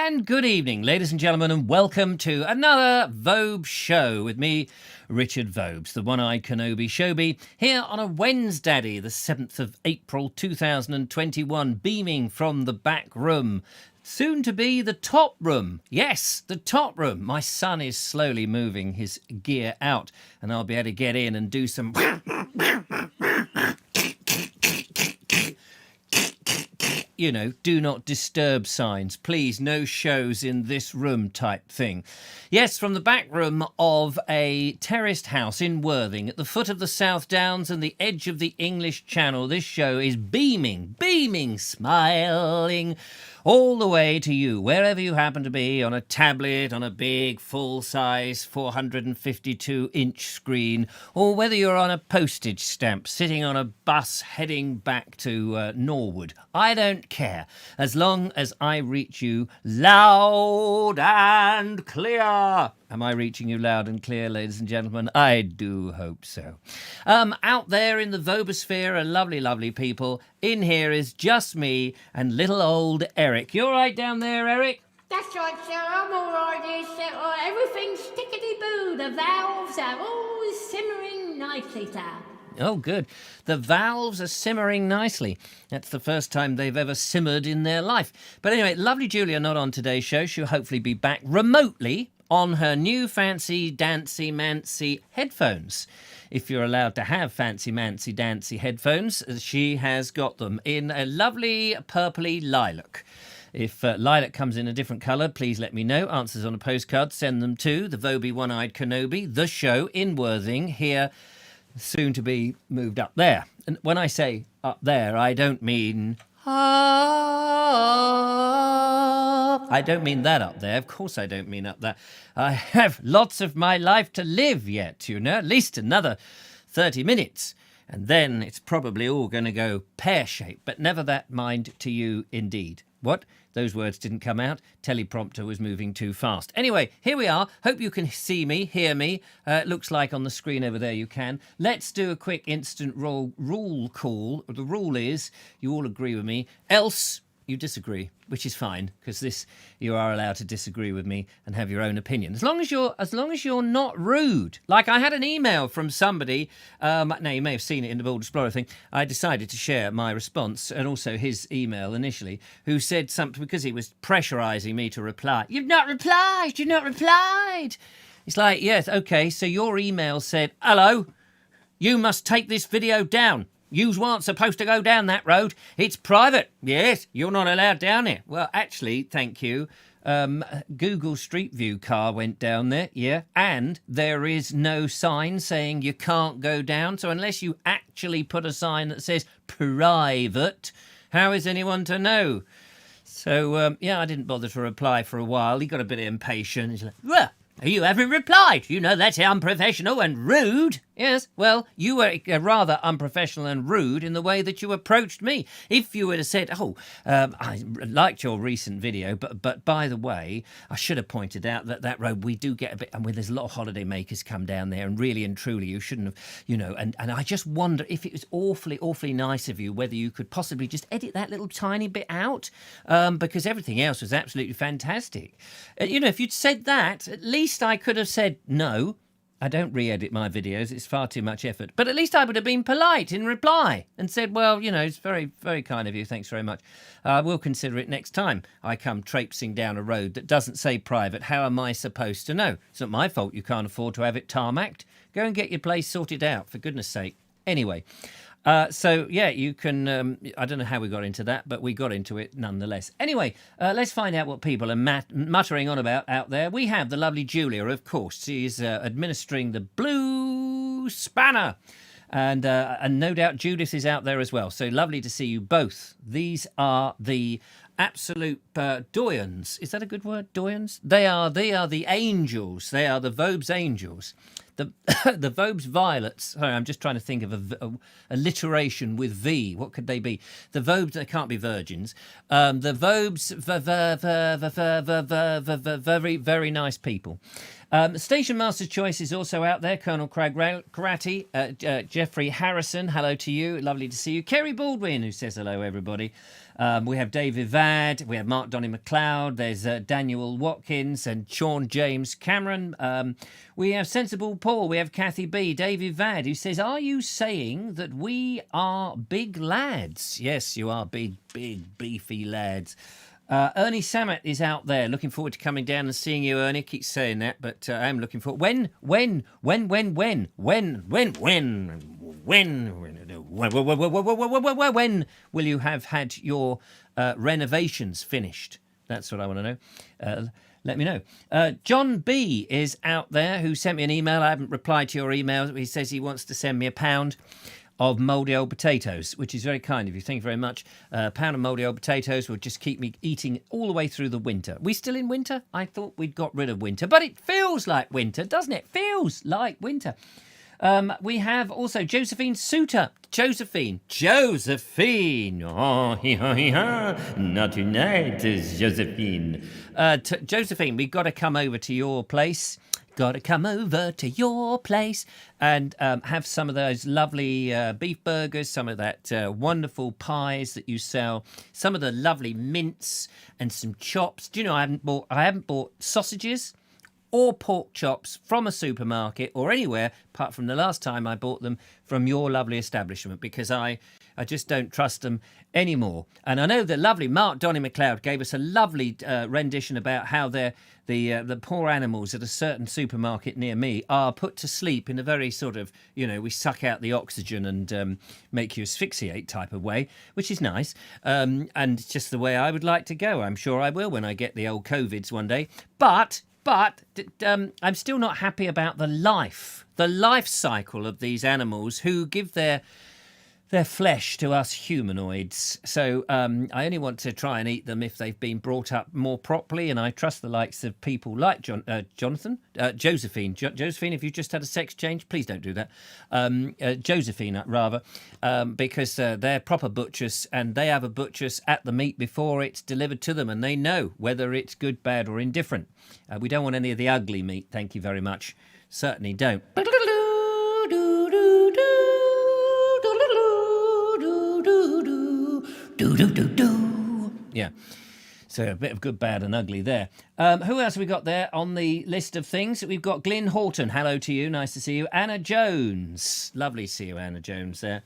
And good evening, ladies and gentlemen, and welcome to another Vobes show with me, Richard Vobes, the one-eyed Kenobi Showbie, here on a Wednesday, the 7th of April 2021, beaming from the back room, soon to be the top room. Yes, the top room. My son is slowly moving his gear out, and I'll be able to get in and do some do not disturb signs. Please, no shows in this room type thing. Yes, from the back room of a terraced house in Worthing at the foot of the South Downs and the edge of the English Channel, this show is beaming, smiling all the way to you, wherever you happen to be, on a tablet, on a big, full-size 452-inch screen, or whether you're on a postage stamp sitting on a bus heading back to Norwood. I don't care, as long as I reach you loud and clear. Am I reaching you loud and clear, ladies and gentlemen? I do hope so. Out there in the Vobosphere are lovely, lovely people. In here is just me and little old Eric. You all right down there, Eric? That's right, sir. I'm all right here, sir. Everything's stickety-boo. The valves are all simmering nicely, sir. Oh, good. The valves are simmering nicely. That's the first time they've ever simmered in their life. But anyway, lovely Julia not on today's show. She'll hopefully be back remotely on her new fancy dancy mancy headphones. If you're allowed to have fancy mancy dancy headphones, she has got them in a lovely purpley lilac. If lilac comes in a different colour, please let me know. Answers on a postcard, send them to the Vobie One-Eyed Kenobi, the show in Worthing, here, soon to be moved up there. And when I say up there, I don't mean I don't mean that up there. Of course I don't mean up there. I have lots of my life to live yet, at least another 30 minutes. And then it's probably all going to go pear-shaped, but never that mind to you indeed. What? Those words didn't come out. Teleprompter was moving too fast. Anyway, here we are. Hope you can see me, hear me. It looks like on the screen over there you can. Let's do a quick instant rule call. The rule is, you all agree with me, else you disagree, which is fine, because you are allowed to disagree with me and have your own opinion, as long as you're not rude. Like, I had an email from somebody. Now you may have seen it in the Bold Explorer thing. I decided to share my response and also his email initially, who said something because he was pressurising me to reply. You've not replied. It's like, yes, okay. So your email said, hello, you must take this video down. You weren't supposed to go down that road. It's private. Yes, you're not allowed down it. Well, actually, thank you. Google Street View car went down there, yeah, and there is no sign saying you can't go down. So unless you actually put a sign that says private, how is anyone to know? So, I didn't bother to reply for a while. He got a bit impatient. He's like, well, you haven't replied. That's unprofessional and rude. Yes, well, you were rather unprofessional and rude in the way that you approached me. If you would have said, I liked your recent video, but by the way, I should have pointed out that road, we do get a bit, and there's a lot of holiday makers come down there, and really and truly, you shouldn't have, and I just wonder if it was awfully nice of you, whether you could possibly just edit that little tiny bit out, because everything else was absolutely fantastic. If you'd said that, at least I could have said no. I don't re-edit my videos, it's far too much effort. But at least I would have been polite in reply and said, well, it's very, very kind of you, thanks very much. I will consider it next time I come traipsing down a road that doesn't say private. How am I supposed to know? It's not my fault you can't afford to have it tarmacked. Go and get your place sorted out, for goodness sake. Anyway, you can, I don't know how we got into that, but we got into it nonetheless. Anyway, let's find out what people are muttering on about out there. We have the lovely Julia, of course. She's administering the blue spanner. And no doubt Judith is out there as well. So lovely to see you both. These are the absolute doyens. Is that a good word, doyens? They are the angels. They are the Vobes angels. The the Vobes Violets. Sorry, I'm just trying to think of a alliteration with V. What could they be? The Vobes. They can't be virgins. The Vobes. Very very nice people. Station Master's Choice is also out there. Colonel Craig Karate, Jeffrey Harrison, hello to you. Lovely to see you. Kerry Baldwin, who says hello, everybody. We have David Vad. We have Mark Donny McLeod. There's Daniel Watkins and Sean James Cameron. We have Sensible Paul. We have Kathy B. David Vad, who says, are you saying that we are big lads? Yes, you are big, beefy lads. Ernie Samet is out there. Looking forward to coming down and seeing you, Ernie. Keep saying that, but I am looking forward. When will you have had your renovations finished? That's what I want to know. Let me know. John B is out there, who sent me an email. I haven't replied to your email. He says he wants to send me £1 of mouldy old potatoes, which is very kind of you. Thank you very much. A pound of mouldy old potatoes will just keep me eating all the way through the winter. We still in winter? I thought we'd got rid of winter, but it feels like winter, doesn't it? Feels like winter. We have also Josephine Suter. Josephine. Oh, not tonight, Josephine. Josephine, we've got to come over to your place. Got to come over to your place and have some of those lovely beef burgers, some of that wonderful pies that you sell, some of the lovely mince and some chops. Do you know I haven't bought sausages or pork chops from a supermarket or anywhere apart from the last time I bought them from your lovely establishment, because I just don't trust them anymore. And I know the lovely Mark Donny McLeod gave us a lovely rendition about how the poor animals at a certain supermarket near me are put to sleep in a very sort of, we suck out the oxygen and make you asphyxiate type of way, which is nice. And it's just the way I would like to go. I'm sure I will when I get the old COVIDs one day. But I'm still not happy about the life cycle of these animals who give their flesh to us humanoids. So I only want to try and eat them if they've been brought up more properly, and I trust the likes of people like Josephine. Josephine, if you just had a sex change, please don't do that. Josephine, rather, because they're proper butchers, and they have a butcher's at the meat before it's delivered to them, and they know whether it's good, bad, or indifferent. We don't want any of the ugly meat, thank you very much. Certainly don't. Yeah. So a bit of good, bad and ugly there. Who else have we got there on the list of things? We've got Glyn Horton. Hello to you. Nice to see you. Anna Jones. Lovely to see you, Anna Jones there.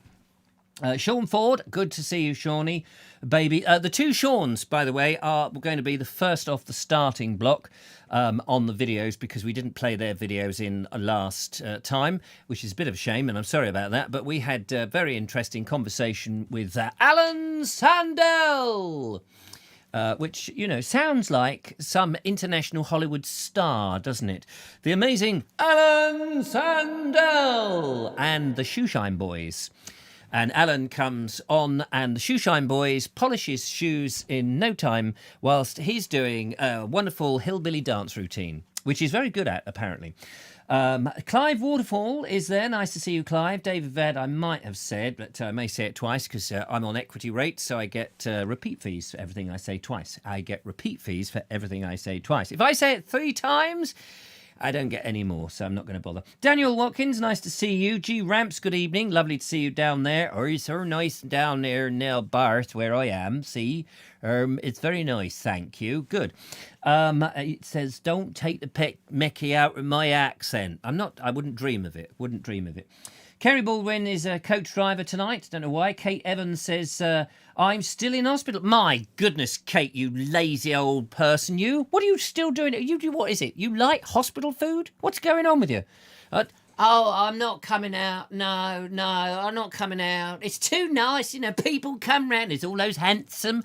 Sean Ford. Good to see you, Shawnee. Baby. The two Seans, by the way, are going to be the first off the starting block on the videos, because we didn't play their videos in last time, which is a bit of a shame, and I'm sorry about that. But we had a very interesting conversation with Alan Sandell, which, sounds like some international Hollywood star, doesn't it? The amazing Alan Sandell and the Shoeshine Boys. And Alan comes on, and the Shoeshine Boys polish his shoes in no time whilst he's doing a wonderful hillbilly dance routine, which he's very good at, apparently. Clive Waterfall is there. Nice to see you, Clive. David Ved, I might have said, but I may say it twice because I'm on equity rates, so I get repeat fees for everything I say twice. I get repeat fees for everything I say twice. If I say it 3 times, I don't get any more, so I'm not going to bother. Daniel Watkins, nice to see you. G. Ramps, good evening. Lovely to see you down there. Or is her nice down there in Barth, where I am, see? It's very nice, thank you. Good. It says, don't take the Mickey out with my accent. I wouldn't dream of it. Kerry Baldwin is a coach driver tonight. Don't know why. Kate Evans says, I'm still in hospital. My goodness, Kate, you lazy old person, you. What are you still doing? What is it? You like hospital food? What's going on with you? I'm not coming out. No, I'm not coming out. It's too nice, people come round. There's all those handsome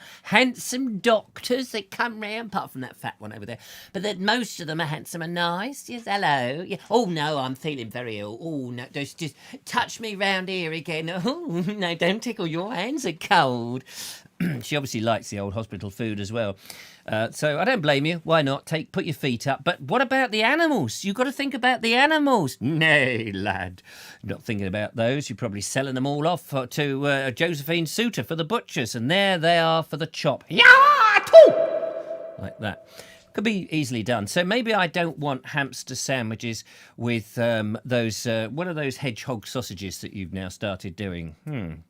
doctors that come round, apart from that fat one over there. But that most of them are handsome and nice. Yes, hello. Yeah. Oh, no, I'm feeling very ill. Oh, no, just touch me round here again. Oh, no, don't tickle. Your hands are cold. She obviously likes the old hospital food as well. So I don't blame you. Why not? Put your feet up. But what about the animals? You've got to think about the animals. Nay, lad. Not thinking about those. You're probably selling them all off to Josephine Suter for the butchers. And there they are for the chop. Like that. Could be easily done. So maybe I don't want hamster sandwiches with those, what are those hedgehog sausages that you've now started doing?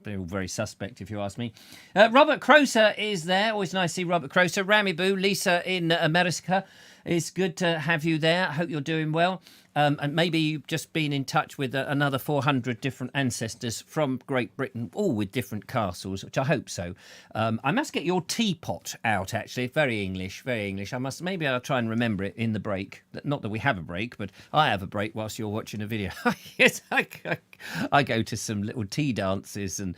They're all very suspect, if you ask me. Robert Croser is there. Always nice to see Robert Croser. Rami Boo, Lisa in America. It's good to have you there. I hope you're doing well. And maybe you've just been in touch with another 400 different ancestors from Great Britain, all with different castles, which I hope so. I must get your teapot out, actually. Very English, very English. Maybe I'll try and remember it in the break. Not that we have a break, but I have a break whilst you're watching a video. Yes, I go to some little tea dances and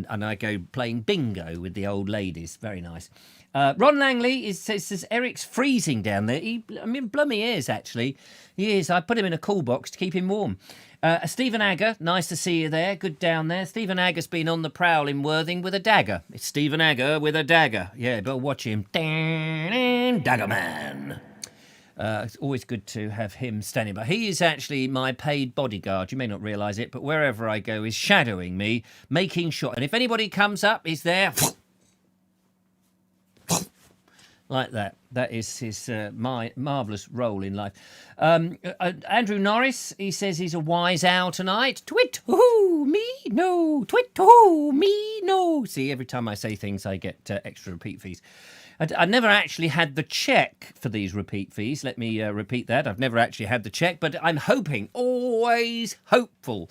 I go playing bingo with the old ladies. Very nice. Ron Langley says Eric's freezing down there. Blummy is, actually. He is. I put him in a cool box to keep him warm. Stephen Agger, nice to see you there. Good down there. Stephen Agger's been on the prowl in Worthing with a dagger. It's Stephen Agger with a dagger. Yeah, but watch him. Dagger Man. It's always good to have him standing by. He is actually my paid bodyguard. You may not realise it, but wherever I go, he's shadowing me, making sure. And if anybody comes up, he's there. Like that. That is his my marvellous role in life. Andrew Norris, he says he's a wise owl tonight. Twit-hoo, me no. Twit-hoo, me no. See, every time I say things, I get extra repeat fees. I never actually had the check for these repeat fees. Let me repeat that. I've never actually had the check, but I'm hoping, always hopeful,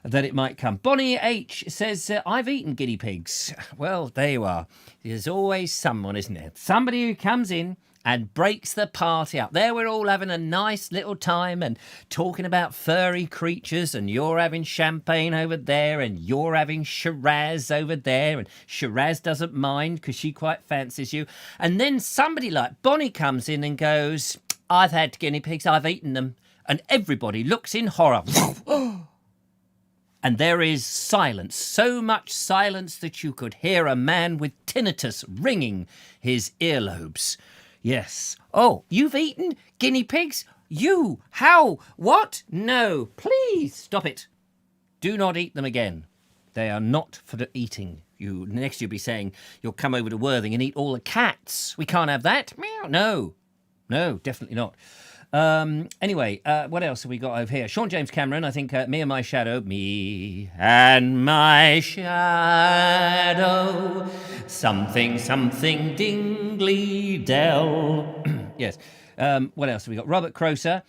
that it might come. Bonnie H says, I've eaten guinea pigs. Well, there you are. There's always someone, isn't there? Somebody who comes in and breaks the party up. There we're all having a nice little time and talking about furry creatures, and you're having champagne over there and you're having Shiraz over there, and Shiraz doesn't mind because she quite fancies you. And then somebody like Bonnie comes in and goes, I've had guinea pigs, I've eaten them. And everybody looks in horror. And there is silence, so much silence that you could hear a man with tinnitus ringing his earlobes. Yes. Oh, you've eaten guinea pigs? You? How? What? No. Please stop it. Do not eat them again. They are not for the eating. Next you'll be saying you'll come over to Worthing and eat all the cats. We can't have that. Meow. No. No, definitely not. Anyway, what else have we got over here? Sean James Cameron, I think Me and My Shadow. Me and My Shadow. Something, something, Dingley Dell. Yes. What else have we got? Robert Croser.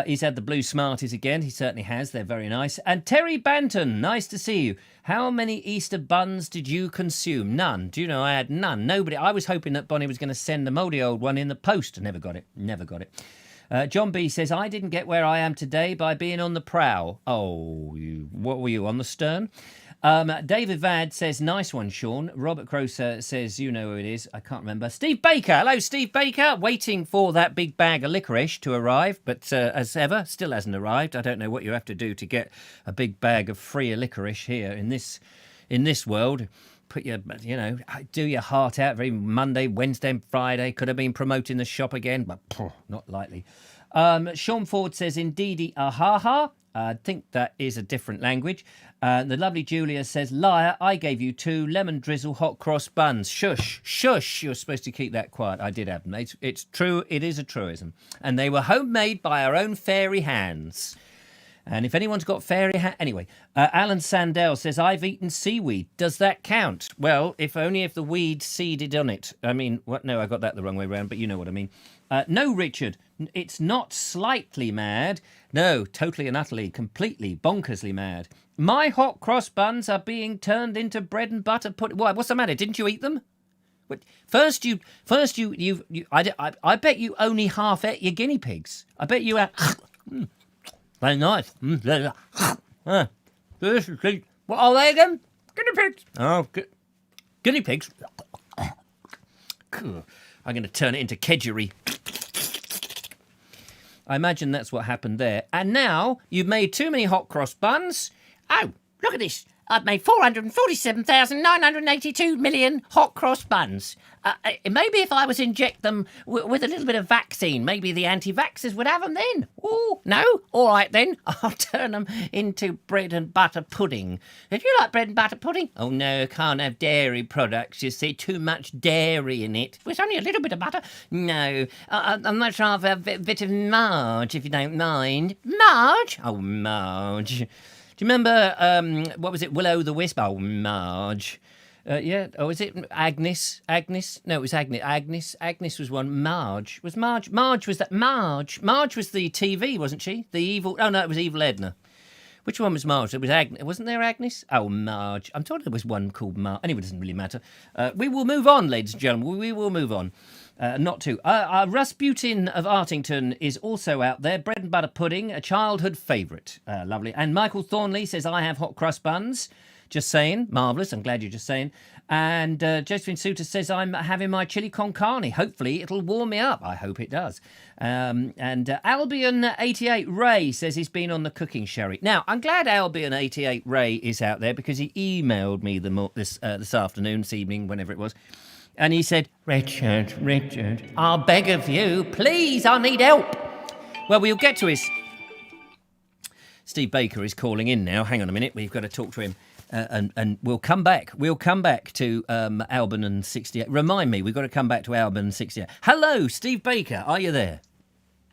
He's had the blue Smarties again. He certainly has. They're very nice. And Terry Banton, nice to see you. How many Easter buns did you consume? None. Do you know I had none? Nobody. I was hoping that Bonnie was going to send the mouldy old one in the post. Never got it. Never got it. John B says, I didn't get where I am today by being on the prow. Oh, what were you, on the stern? David Vad says, nice one, Sean. Robert Croser says, you know who it is. I can't remember. Steve Baker. Hello, Steve Baker. Waiting for that big bag of licorice to arrive, but as ever, still hasn't arrived. I don't know what you have to do to get a big bag of free licorice here in this world. Put your, do your heart out every Monday, Wednesday and Friday. Could have been promoting the shop again, but not likely. Sean Ford says, indeedy, ahaha. I think that is a different language. The lovely Julia says, liar, I gave you 2 lemon drizzle hot cross buns. Shush, shush, you're supposed to keep that quiet. I did have them. It's true, it is a truism. And they were homemade by our own fairy hands. And if anyone's got fairy anyway, Alan Sandell says, I've eaten seaweed. Does that count? Well, if the weed seeded on it. I mean, what? No, I got that the wrong way around, but you know what I mean. No, Richard, it's not slightly mad. No, totally and utterly, completely, bonkersly mad. My hot cross buns are being turned into bread and butter pudding. Why? What's the matter? Didn't you eat them? First you. I bet you only half ate your guinea pigs. I bet you had. Very nice. What are they again? Guinea pigs. Oh, guinea pigs. I'm going to turn it into kedgeree. I imagine that's what happened there. And now you've made too many hot cross buns. Oh, look at this. I've made 447,982 million hot cross buns. Maybe if I was to inject them with a little bit of vaccine, maybe the anti-vaxxers would have them then. Oh, no? All right then. I'll turn them into bread and butter pudding. Do you like bread and butter pudding? Oh, no, can't have dairy products. You see, too much dairy in it. Well, it's only a little bit of butter. No, I'd much rather have a bit of Marge, if you don't mind. Marge? Oh, Marge. Do you remember, what was it, Will-O-the-Wisp? Oh, Marge. Yeah. Oh, is it Agnes? Agnes? No, it was Agnes. Agnes was one. Marge. Was Marge? Marge was that. Marge. Marge was the TV, wasn't she? The evil. Oh, no, it was Evil Edna. Which one was Marge? It was Agnes. Wasn't there Agnes? Oh, Marge. I'm told there was one called Marge. Anyway, it doesn't really matter. We will move on, ladies and gentlemen. We will move on. Not to. Rasputin of Artington is also out there. Bread and butter pudding, a childhood favourite. Lovely. And Michael Thornley says, I have hot crust buns. Just saying. Marvellous. I'm glad you're just saying. And Josephine Suter says, I'm having my chili con carne. Hopefully it'll warm me up. I hope it does. And Albion88 Ray says he's been on the cooking sherry. Now, I'm glad Albion88 Ray is out there because he emailed me this afternoon, this evening, whenever it was. And he said, Richard, I'll beg of you, please, I need help. Well, we'll get to his... Steve Baker is calling in now. Hang on a minute. We've got to talk to him. And we'll come back. We'll come back to Alban and 68. Remind me, we've got to come back to Alban and 68. Hello, Steve Baker. Are you there?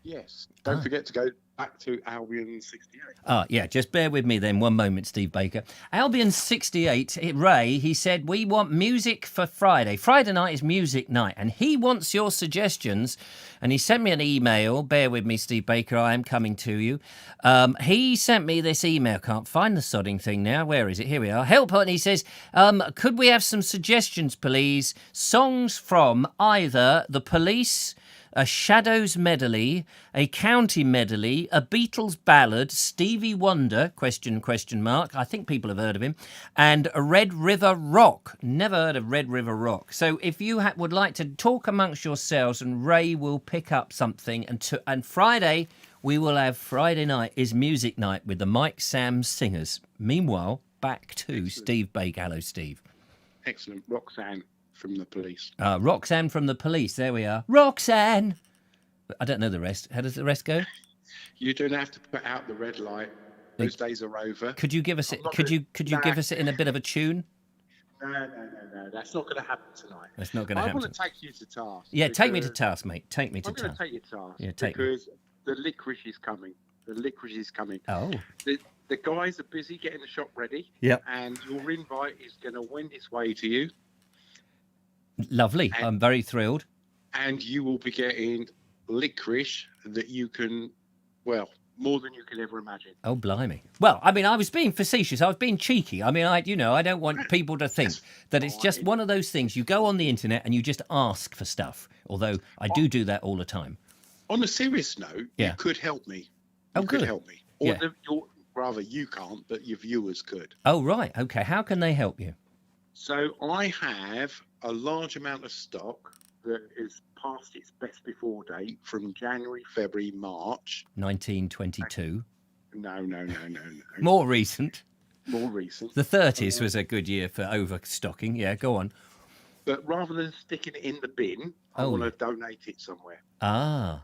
Yes. Don't forget to go back to Albion 68. Yeah, just bear with me then. One moment, Steve Baker. Albion 68, Ray, he said, we want music for Friday. Friday night is music night, and he wants your suggestions. And he sent me an email. Bear with me, Steve Baker, I am coming to you. He sent me this email. Can't find the sodding thing now. Where is it? Here we are. Help, and he says, could we have some suggestions, please? Songs from either The Police, a Shadows medley, a County medley, a Beatles ballad, Stevie Wonder, question mark, I think people have heard of him, and a Red River Rock. Never heard of Red River Rock. So if you would like to talk amongst yourselves, and Ray will pick up something, and Friday, we will have Friday night is music night with the Mike Sam Singers. Meanwhile, back to Excellent. Steve Baker. Hello, Steve. Excellent. Roxanne from The Police. Roxanne from The Police. There we are. Roxanne. I don't know the rest. How does the rest go? You don't have to put out the red light. Those days are over. Could you give us it? Could you give us it in a bit of a tune? No. That's not going to happen tonight. That's not going to happen. I want to take you to task. Yeah, take me to task, mate. Take me to task. I'm going to take you to task. Yeah, take because the licorice is coming. The licorice is coming. Oh. The guys are busy getting the shop ready. Yep. And your invite is going to wend its way to you. Lovely. I'm very thrilled. And you will be getting licorice that you can, well, more than you can ever imagine. Oh, blimey. Well, I mean, I was being facetious. I was being cheeky. I mean, I don't want people to think that it's just one of those things. You go on the internet and you just ask for stuff, although I do that all the time. On a serious note, you could help me. You could help me. Or rather, you can't, but your viewers could. Oh, right. Okay. How can they help you? So I have a large amount of stock that is past its best before date from January, February, March. 1922. No. More recent. More recent. The 30s was a good year for overstocking. Yeah, go on. But rather than sticking it in the bin, I want to donate it somewhere. Ah.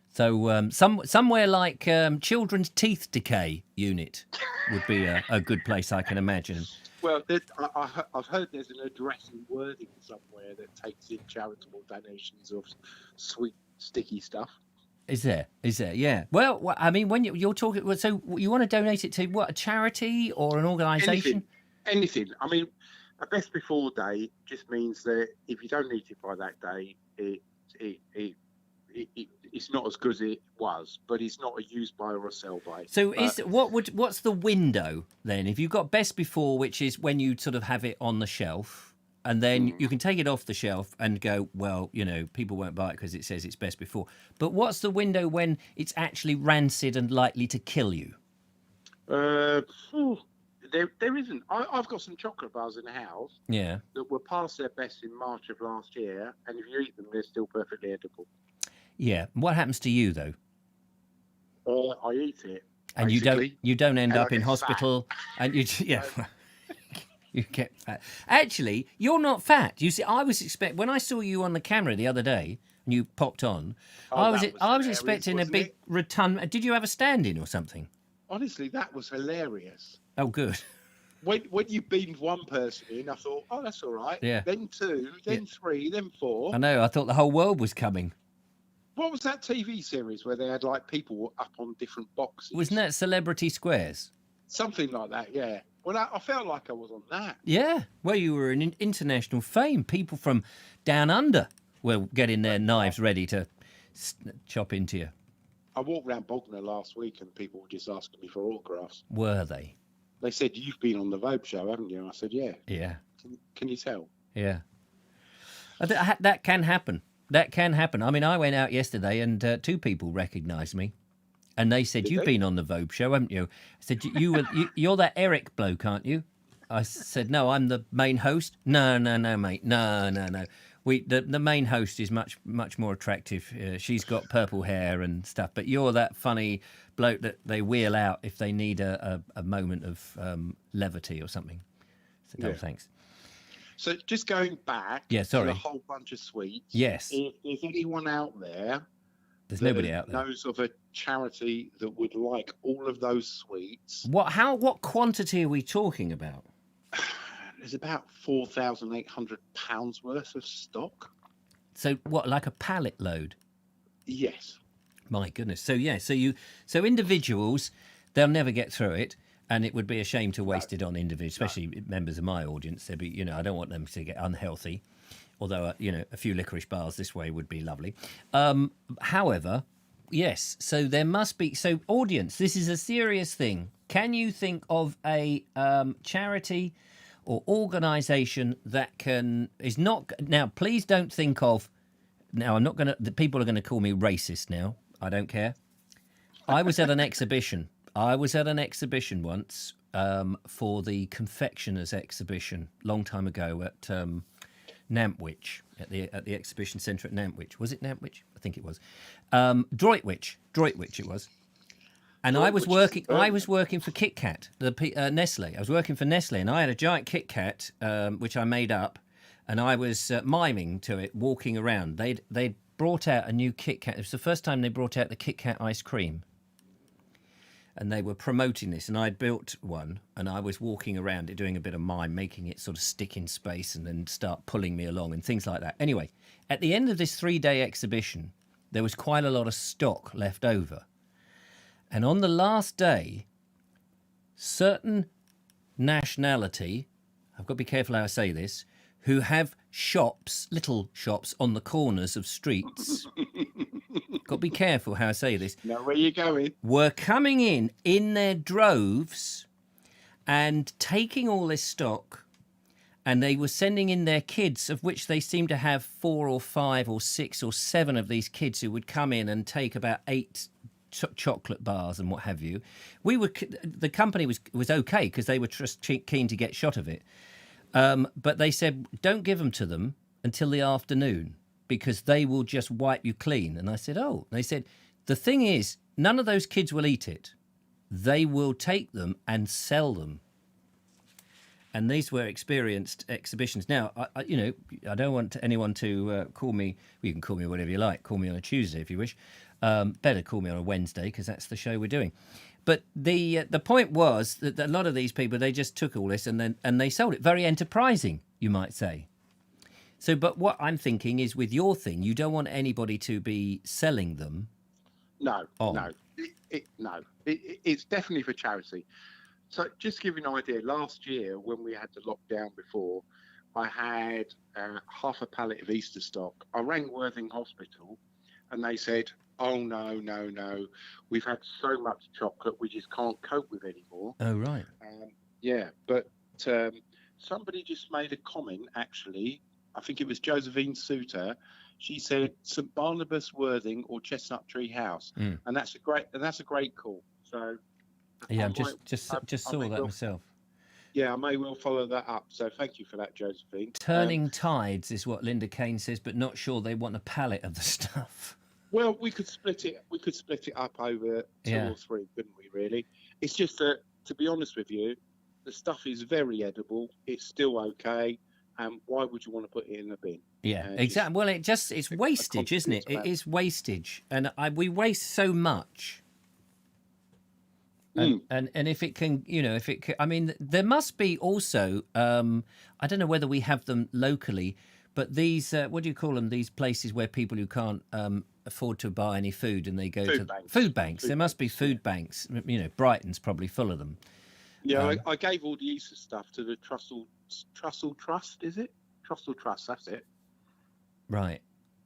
So somewhere like Children's Teeth Decay Unit would be a good place, I can imagine. Well, I've heard there's an address in Worthing somewhere that takes in charitable donations of sweet, sticky stuff. Is there? Yeah. Well, I mean, when you're talking, so you want to donate it to what, a charity or an organisation? Anything. I mean, a best before day just means that if you don't eat it by that day, it's not as good as it was, but it's not a use by or a sell by. So what's the window then? If you've got best before, which is when you sort of have it on the shelf, and then you can take it off the shelf and go, well, people won't buy it because it says it's best before. But what's the window when it's actually rancid and likely to kill you? There isn't. I've got some chocolate bars in the house. Yeah. That were past their best in March of last year, and if you eat them, they're still perfectly edible. Yeah. What happens to you though? I eat it. And basically. you don't end And I up in get hospital, and yeah. You get fat. Actually, you're not fat. You see, when I saw you on the camera the other day and you popped on, Oh, I that was was I was hilarious, expecting a wasn't big it? rotund. Did you have a stand-in or something? Honestly, that was hilarious. Oh, good. When you beamed one person in, I thought, oh, that's all right. Yeah. Then two, then three, then four. I know. I thought the whole world was coming. What was that TV series where they had like people up on different boxes? Wasn't that Celebrity Squares? Something like that, yeah. Well, I felt like I was on that. Yeah. Well, you were in international fame. People from down under were getting their knives ready to chop into you. I walked around Bognor last week and people were just asking me for autographs. Were they? They said, you've been on the Vobes show, haven't you? I said, yeah. Yeah. Can you tell? Yeah. That can happen. That can happen. I mean, I went out yesterday and 2 people recognised me. And they said, you've been on the Vogue show, haven't you? I said, you're that Eric bloke, aren't you? I said, no, I'm the main host. No, mate. No. The main host is much more attractive. She's got purple hair and stuff. But you're that funny bloke that they wheel out if they need a moment of levity or something. I said, no, thanks. So just going back to a whole bunch of sweets. Yes. If there's anyone out there... There's nobody out there. Knows of a charity that would like all of those sweets. What quantity are we talking about? There's about £4,800 worth of stock. So what, like a pallet load? Yes. My goodness. So so individuals, they'll never get through it, and it would be a shame to waste it on individuals, especially members of my audience. They'd be, I don't want them to get unhealthy. Although, a few licorice bars this way would be lovely. However, yes, so there must be... So, audience, this is a serious thing. Can you think of a charity or organisation that is not... Now, please don't think of... Now, I'm not going to... The people are going to call me racist now. I don't care. I was at an exhibition. Once for the confectioners exhibition, long time ago at... Nantwich at the exhibition centre at Nantwich. Was it Nantwich? I think it was. Droitwich it was. And I was working for Kit Kat, Nestle. I was working for Nestle, and I had a giant Kit Kat which I made up, and I was miming to it, walking around. They'd brought out a new Kit Kat. It was the first time they brought out the Kit Kat ice cream. And they were promoting this, and I'd built one, and I was walking around it doing a bit of mime, making it sort of stick in space and then start pulling me along and things like that. Anyway, at the end of this 3-day exhibition, there was quite a lot of stock left over. And on the last day, certain nationality, I've got to be careful how I say this, who have shops, little shops on the corners of streets... Got to be careful how I say this. Know where you're going. Were coming in their droves and taking all this stock, and they were sending in their kids, of which they seemed to have 4 or 5 or 6 or 7 of these kids who would come in and take about 8 chocolate bars and what have you. The company was okay because they were just keen to get shot of it. But they said, don't give them to them until the afternoon, because they will just wipe you clean. And I said, oh. They said, the thing is, none of those kids will eat it. They will take them and sell them. And these were experienced exhibitions. Now, I don't want anyone to call me... Well, you can call me whatever you like. Call me on a Tuesday if you wish. Better call me on a Wednesday, because that's the show we're doing. But the point was that a lot of these people, they just took all this and they sold it. Very enterprising, you might say. So, but what I'm thinking is, with your thing, you don't want anybody to be selling them. No. No. It's definitely for charity. So, just to give you an idea, last year when we had the lockdown before, I had half a pallet of Easter stock. I rang Worthing Hospital, and they said, "Oh no, we've had so much chocolate, we just can't cope with anymore." Oh right. But somebody just made a comment actually. I think it was Josephine Suter. She said St Barnabas Worthing or Chestnut Tree House, and that's a great call. So yeah, I just saw that myself. Yeah, I may well follow that up. So thank you for that, Josephine. Turning tides is what Linda Kane says, but not sure they want a pallet of the stuff. Well, we could split it. We could split it up over two Yeah. or three, couldn't we? Really, it's just that, to be honest with you, the stuff is very edible. It's still okay. And why would you want to put it in a bin? Yeah, Just exactly. Well, it's a wastage, isn't it? consequence of It that. is wastage, and we waste so much. And if it can, if it can, I mean, there must be also, I don't know whether we have them locally, but these, what do you call them? These places where people who can't afford to buy any food and they go to Banks. food banks. Food There must be banks, food banks. Brighton's probably full of them. Yeah, I gave all the Easter stuff to the Trussell Trust, is it? Trussell Trust, that's it. Right.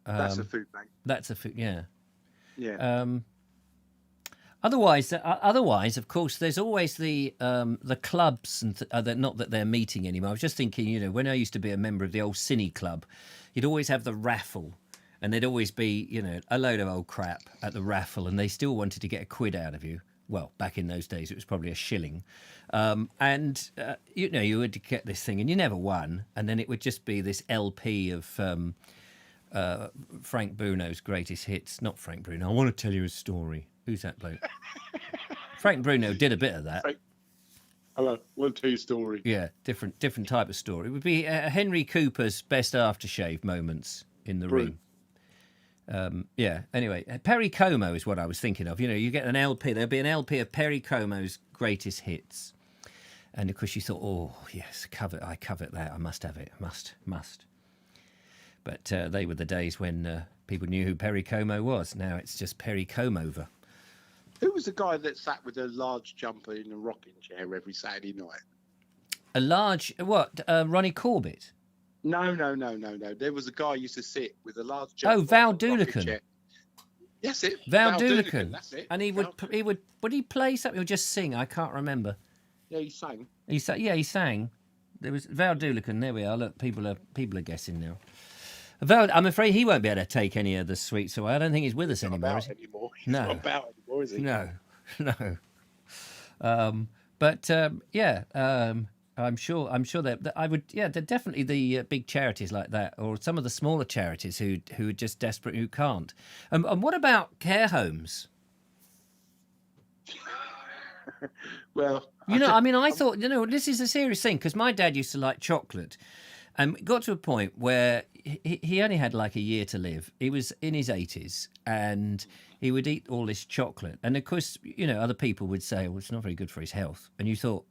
That's a food bank. That's a food, yeah. Yeah. Otherwise, of course, there's always the clubs, and not that they're meeting anymore. I was just thinking, when I used to be a member of the old Cine Club, you'd always have the raffle, and there'd always be, a load of old crap at the raffle, and they still wanted to get a quid out of you. Well, back in those days, it was probably a shilling, you would get this thing, and you never won, and then it would just be this LP of Frank Bruno's greatest hits. Not Frank Bruno. I want to tell you a story. Who's that bloke? Frank Bruno did a bit of that. Hello, one two story. Yeah, different type of story. It would be Henry Cooper's best aftershave moments in the ring. Yeah. Anyway, Perry Como is what I was thinking of. You get an LP. There'll be an LP of Perry Como's greatest hits, and of course you thought, oh yes, I covet that. I must have it. Must. But they were the days when people knew who Perry Como was. Now it's just Perry Comover. Who was the guy that sat with a large jumper in a rocking chair every Saturday night? A large what? Ronnie Corbett. No. There was a guy who used to sit with a large jumper. Oh, Val on a rocking Doonican. chair. Yes, it. Val Doonican. That's it. And he would he play something or just sing? I can't remember. Yeah, he sang. He sang. There was Val Doonican. There we are. Look, people are guessing now. Val, I'm afraid he won't be able to take any of the sweets away. I don't think he's with us anymore. He's No. not about anymore, is he? No. I'm sure that I would. Yeah, they're definitely the big charities like that, or some of the smaller charities who are just desperate who can't. And what about care homes? Well, I thought, this is a serious thing because my dad used to like chocolate, and it got to a point where he only had like a year to live. He was in his 80s, and he would eat all this chocolate. And of course, other people would say, well, it's not very good for his health. And you thought,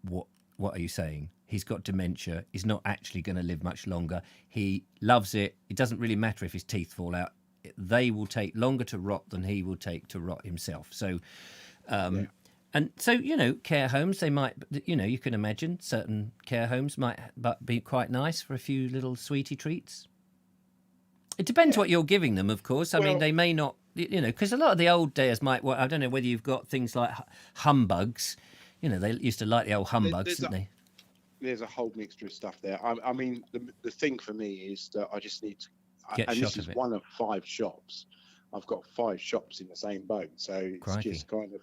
what are you saying? He's got dementia. He's not actually going to live much longer. He loves it. It doesn't really matter if his teeth fall out. They will take longer to rot than he will take to rot himself. So, and so, care homes, they might, you can imagine certain care homes might be quite nice for a few little sweetie treats. It depends what you're giving them, of course. I mean, they may not, because a lot of the old days might, I don't know whether you've got things like humbugs. They used to like the old humbugs, didn't they? There's a whole mixture of stuff there. I mean, the thing for me is that I just need to, this is one of 5 shops. I've got 5 shops in the same boat. So it's just kind of,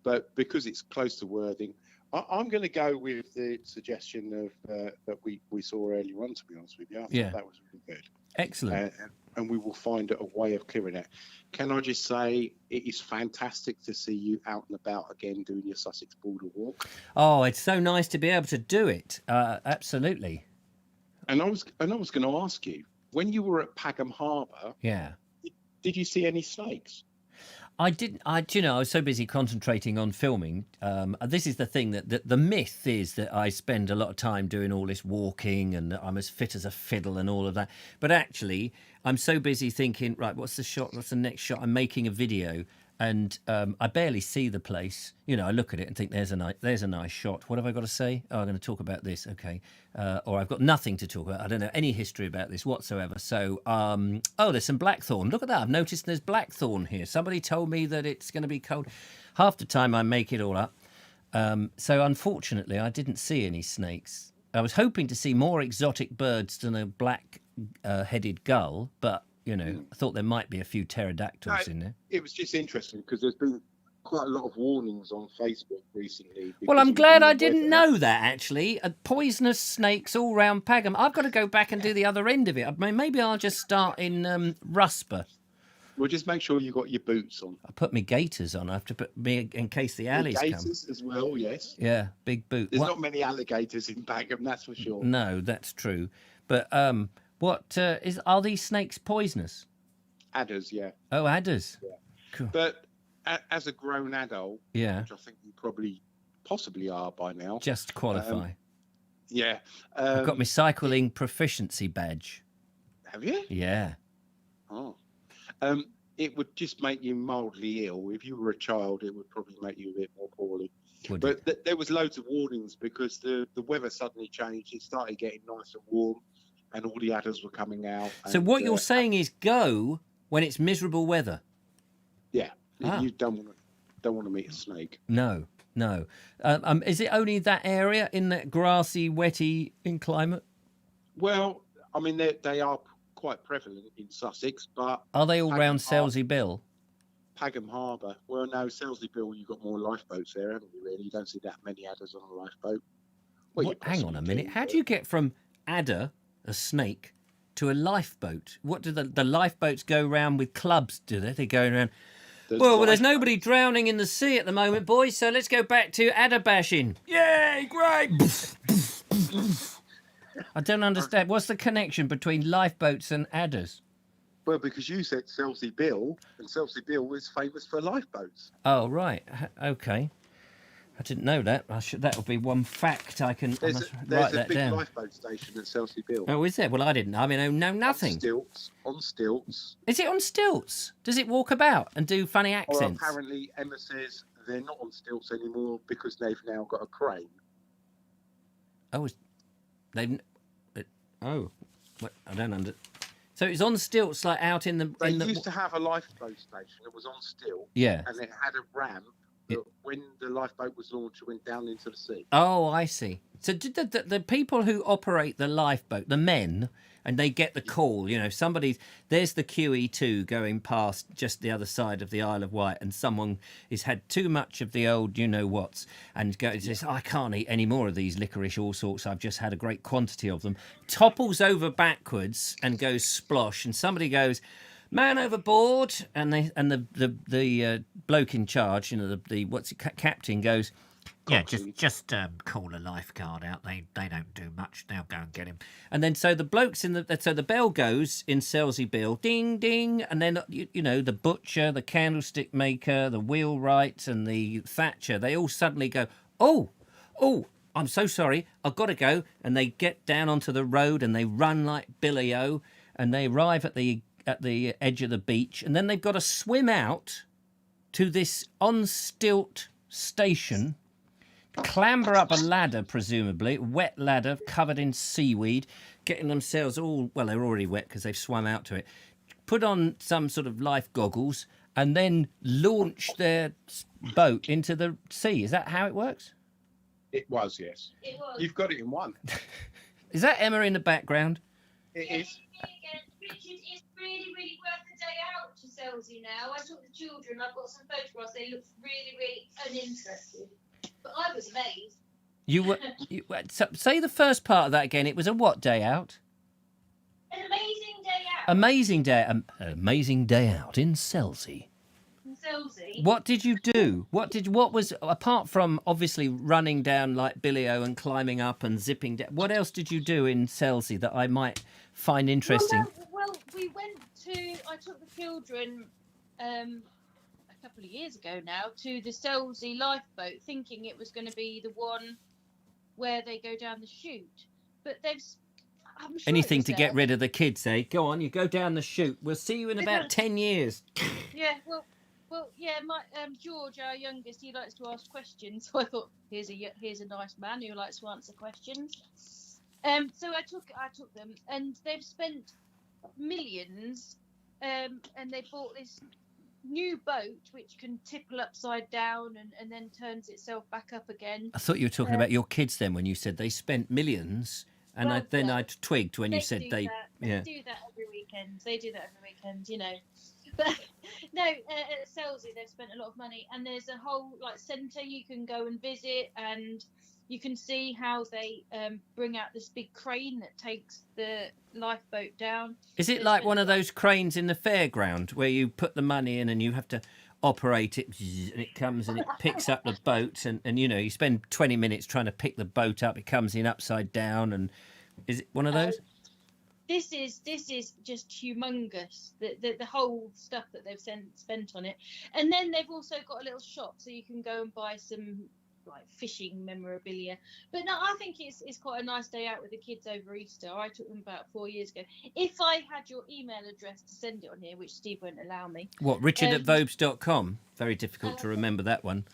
but because it's close to Worthing, I'm going to go with the suggestion of that we saw earlier on, to be honest with you. I thought that was really good. Excellent. And we will find a way of clearing it. Can I just say, it is fantastic to see you out and about again doing your Sussex Border Walk. Oh, it's so nice to be able to do it. Absolutely. And I was going to ask you, when you were at Pagham Harbour, did you see any snakes? I didn't. I was so busy concentrating on filming. This is the thing that the myth is that I spend a lot of time doing all this walking and I'm as fit as a fiddle and all of that. But actually, I'm so busy thinking, right, what's the shot? What's the next shot? I'm making a video, and I barely see the place. I look at it and think, there's a nice shot. What have I got to say? Oh, I'm going to talk about this. Okay, or I've got nothing to talk about. I don't know any history about this whatsoever. So, there's some blackthorn. Look at that. I've noticed there's blackthorn here. Somebody told me that it's going to be cold. Half the time I make it all up. So unfortunately, I didn't see any snakes. I was hoping to see more exotic birds than a black-headed gull, but I thought there might be a few pterodactyls in there. It was just interesting because there's been quite a lot of warnings on Facebook recently. Well, I'm glad I didn't know that, actually. Poisonous snakes all round Pagham. I've got to go back and do the other end of it. Maybe I'll just start in Rusper. Well, just make sure you got your boots on. I put my gaiters on. I have to put me in case the alleys come. Gators as well, yes. Yeah, big boot. There's not many alligators in Pagham, that's for sure. No, that's true. But are these snakes poisonous? Adders, yeah. Oh, adders. Yeah. Cool. But as a grown adult, Yeah, which I think you possibly are by now. just qualify. Yeah. I've got my cycling proficiency badge. Have you? Yeah. Oh. It would just make you mildly ill. If you were a child, it would probably make you a bit more poorly. But there was loads of warnings because the weather suddenly changed. It started getting nice and warm, and all the adders were coming out. So what you're saying is go when it's miserable weather. Yeah. You don't want to meet a snake. No. Is it only that area in that grassy, wetty climate? Well, I mean, they are quite prevalent in Sussex, but... Are they all round Selsey Bill? Pagham Harbour. Well, no, Selsey Bill, you've got more lifeboats there, haven't you, really? You don't see that many adders on a lifeboat. Well, Hang on a minute. How do you get from adder, a snake, to a lifeboat? What do the lifeboats go round with clubs, do they? They go around... There's nobody drowning in the sea at the moment, boys, so let's go back to adder bashing. Yay, great! I don't understand. What's the connection between lifeboats and adders? Well, because you said Selsey Bill, and Selsey Bill is famous for lifeboats. Oh, right. Okay. I didn't know that. That would be one fact I can There's write a that big down. lifeboat station at Selsey Bill. Oh, is there? Well, I didn't. I mean, I know nothing. On stilts. Is it on stilts? Does it walk about and do funny Well, accents? apparently Emma says they're not on stilts anymore because they've now got a crane. Oh, I don't understand. So it's on stilts, like out in the. They used to have a lifeboat station that was on stilts. Yeah. And it had a ramp that when the lifeboat was launched, it went down into the sea. Oh, I see. So did the people who operate the lifeboat, the men, and they get the call, there's the QE2 going past just the other side of the Isle of Wight, and someone has had too much of the old you-know-whats, and says, I can't eat any more of these licorice all sorts, I've just had a great quantity of them, topples over backwards and goes splosh, and somebody goes, man overboard, and the bloke in charge, the captain goes, yeah, just call a lifeguard out. They don't do much. They'll go and get him. And then so the blokes so the bell goes in Selsey Bill, ding ding, and then the butcher, the candlestick maker, the wheelwright, and the thatcher, they all suddenly go, oh, I'm so sorry, I've got to go, and they get down onto the road and they run like Billy-O, and they arrive at the edge of the beach, and then they've got to swim out to this on stilt station, clamber up a ladder, presumably, wet ladder covered in seaweed, getting themselves they're already wet because they've swum out to it, put on some sort of life goggles, and then launch their boat into the sea. Is that how it works? It was, yes. It was. You've got it in one. Is that Emma in the background? It is. Richard, it's really, really worth the day out to Selsey now. I took the children. I've got some photographs. They look really, really uninterested. But I was amazed. Say the first part of that again. It was a what day out? An amazing day out. Amazing day out in Selsey. In Selsey. What did you do? What was, apart from obviously running down like Billy-O and climbing up and zipping down, what else did you do in Selsey that I might find interesting? Well, we went I took the children a couple of years ago now to the Selsey lifeboat, thinking it was going to be the one where they go down the chute. But I'm sure Anything to get rid of the kids, eh? Go on, you go down the chute. We'll see you in about 10 years. Yeah, well, yeah. My George, our youngest, he likes to ask questions. So I thought, here's a nice man who likes to answer questions. So I took them, and they've spent millions, and they bought this new boat which can tipple upside down and then turns itself back up again. I thought you were talking about your kids then when you said they spent millions, and I twigged when you said they do that every weekend. They do that every weekend, But no, at Selsey they've spent a lot of money, and there's a whole centre you can go and visit, and you can see how they bring out this big crane that takes the lifeboat down. Is it like one of those cranes in the fairground where you put the money in and you have to operate it, and it comes and it picks up the boat, and you know, you spend 20 minutes trying to pick the boat up, it comes in upside down, and is it one of those? This is just humongous. The whole stuff that they've spent on it, and then they've also got a little shop so you can go and buy some like fishing memorabilia. But no, I think it's quite a nice day out with the kids over Easter. I took them about 4 years ago. If I had your email address to send it on here, which Steve won't allow me. What, Richard at Vobes.com? Very difficult to remember that one.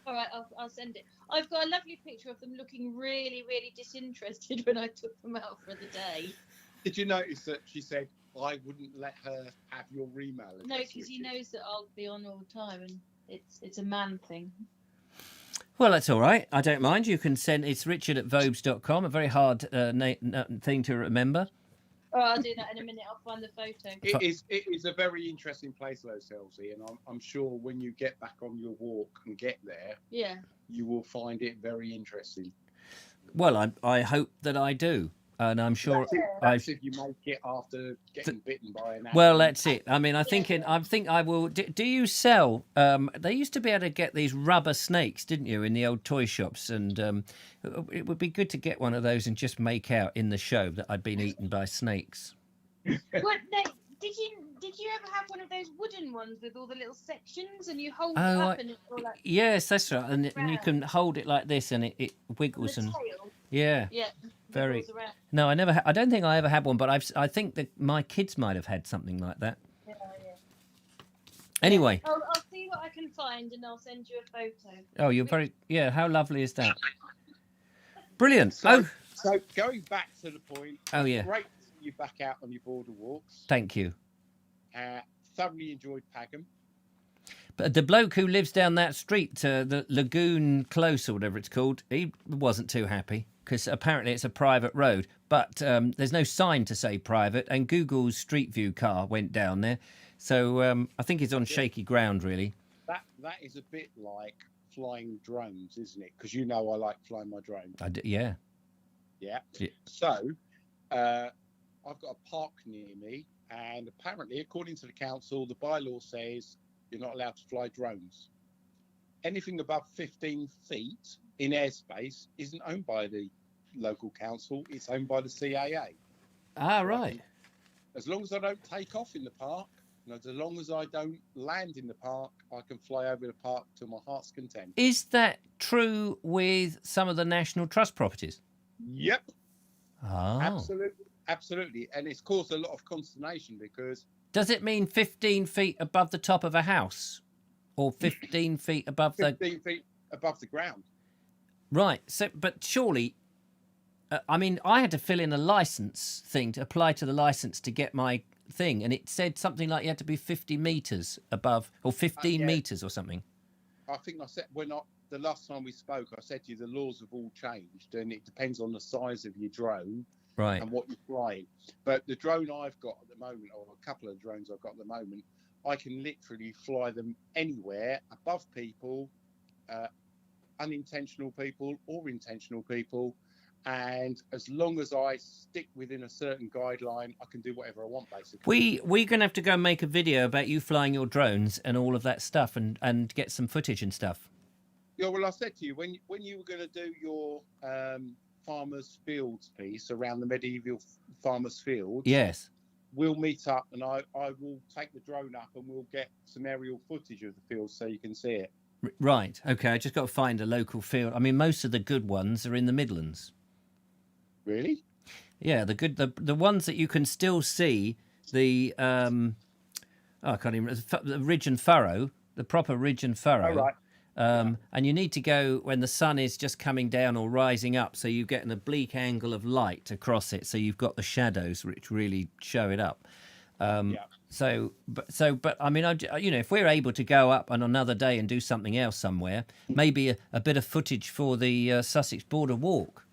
All right, I'll send it. I've got a lovely picture of them looking really, really disinterested when I took them out for the day. Did you notice that she said I wouldn't let her have your email address? No, because he knows that I'll be on all the time, and it's a man thing. Well, that's all right. I don't mind. You can send. It's Richard at Vobes.com. A very hard thing to remember. Oh, I'll do that in a minute. I'll find the photo. It is a very interesting place, though, Selzy, and I'm sure when you get back on your walk and get there, Yeah, you will find it very interesting. Well, I hope that I do. And I'm sure That's if you make it after getting bitten by an animal. Well, that's it. I mean, I think I will. Do you sell? They used to be able to get these rubber snakes, didn't you, in the old toy shops? And it would be good to get one of those and just make out in the show that I'd been eaten by snakes. What? No, did you ever have one of those wooden ones with all the little sections and you hold it up and it's all like yes, that's right. And you can hold it like this and it wiggles and tail. Yeah. Very. No, I never. I don't think I ever had one, but I think that my kids might have had something like that. Yeah. Anyway. I'll see what I can find and I'll send you a photo. Oh, you're very. Yeah. How lovely is that? Brilliant. So going back to the point. Oh yeah. Great to see you back out on your border walks. Thank you. Thoroughly enjoyed Pagham. But the bloke who lives down that street, the Lagoon Close or whatever it's called, he wasn't too happy because apparently it's a private road. But there's no sign to say private, and Google's Street View car went down there. So I think he's on shaky ground, really. That is a bit like flying drones, isn't it? Because you know I like flying my drone. Yeah. So I've got a park near me, and apparently, according to the council, the bylaw says you're not allowed to fly drones. Anything above 15 feet in airspace isn't owned by the local council, it's owned by the CAA. Ah, right. As long as I don't take off in the park, and as long as I don't land in the park, I can fly over the park to my heart's content. Is that true with some of the National Trust properties? Yep. Oh. Absolutely. And it's caused a lot of consternation because... Does it mean 15 feet above the top of a house? Or 15 feet above 15 feet above the ground. Right. So, but surely... I mean, I had to fill in a license thing to apply to the license to get my thing, and it said something like you had to be 50 metres above, or 15 metres or something. I think I said the last time we spoke, I said to you the laws have all changed, and it depends on the size of your drone, right, and what you're flying. But the drone I've got at the moment, or a couple of drones I've got at the moment, I can literally fly them anywhere above people, unintentional people or intentional people. And as long as I stick within a certain guideline, I can do whatever I want, basically. We're going to have to go and make a video about you flying your drones and all of that stuff and get some footage and stuff. Yeah, well, I said to you, when you were going to do your Farmers Fields piece around the medieval Farmers Fields, yes, we'll meet up and I will take the drone up and we'll get some aerial footage of the field so you can see it. Right, okay, I just got to find a local field. I mean, most of the good ones are in the Midlands. Really? Yeah, the ones that you can still see the I can't even the ridge and furrow, the proper ridge and furrow. Oh, right. And you need to go when the sun is just coming down or rising up, so you get an oblique angle of light across it, so you've got the shadows which really show it up. But I mean, if we're able to go up on another day and do something else somewhere, maybe a bit of footage for the Sussex Border Walk.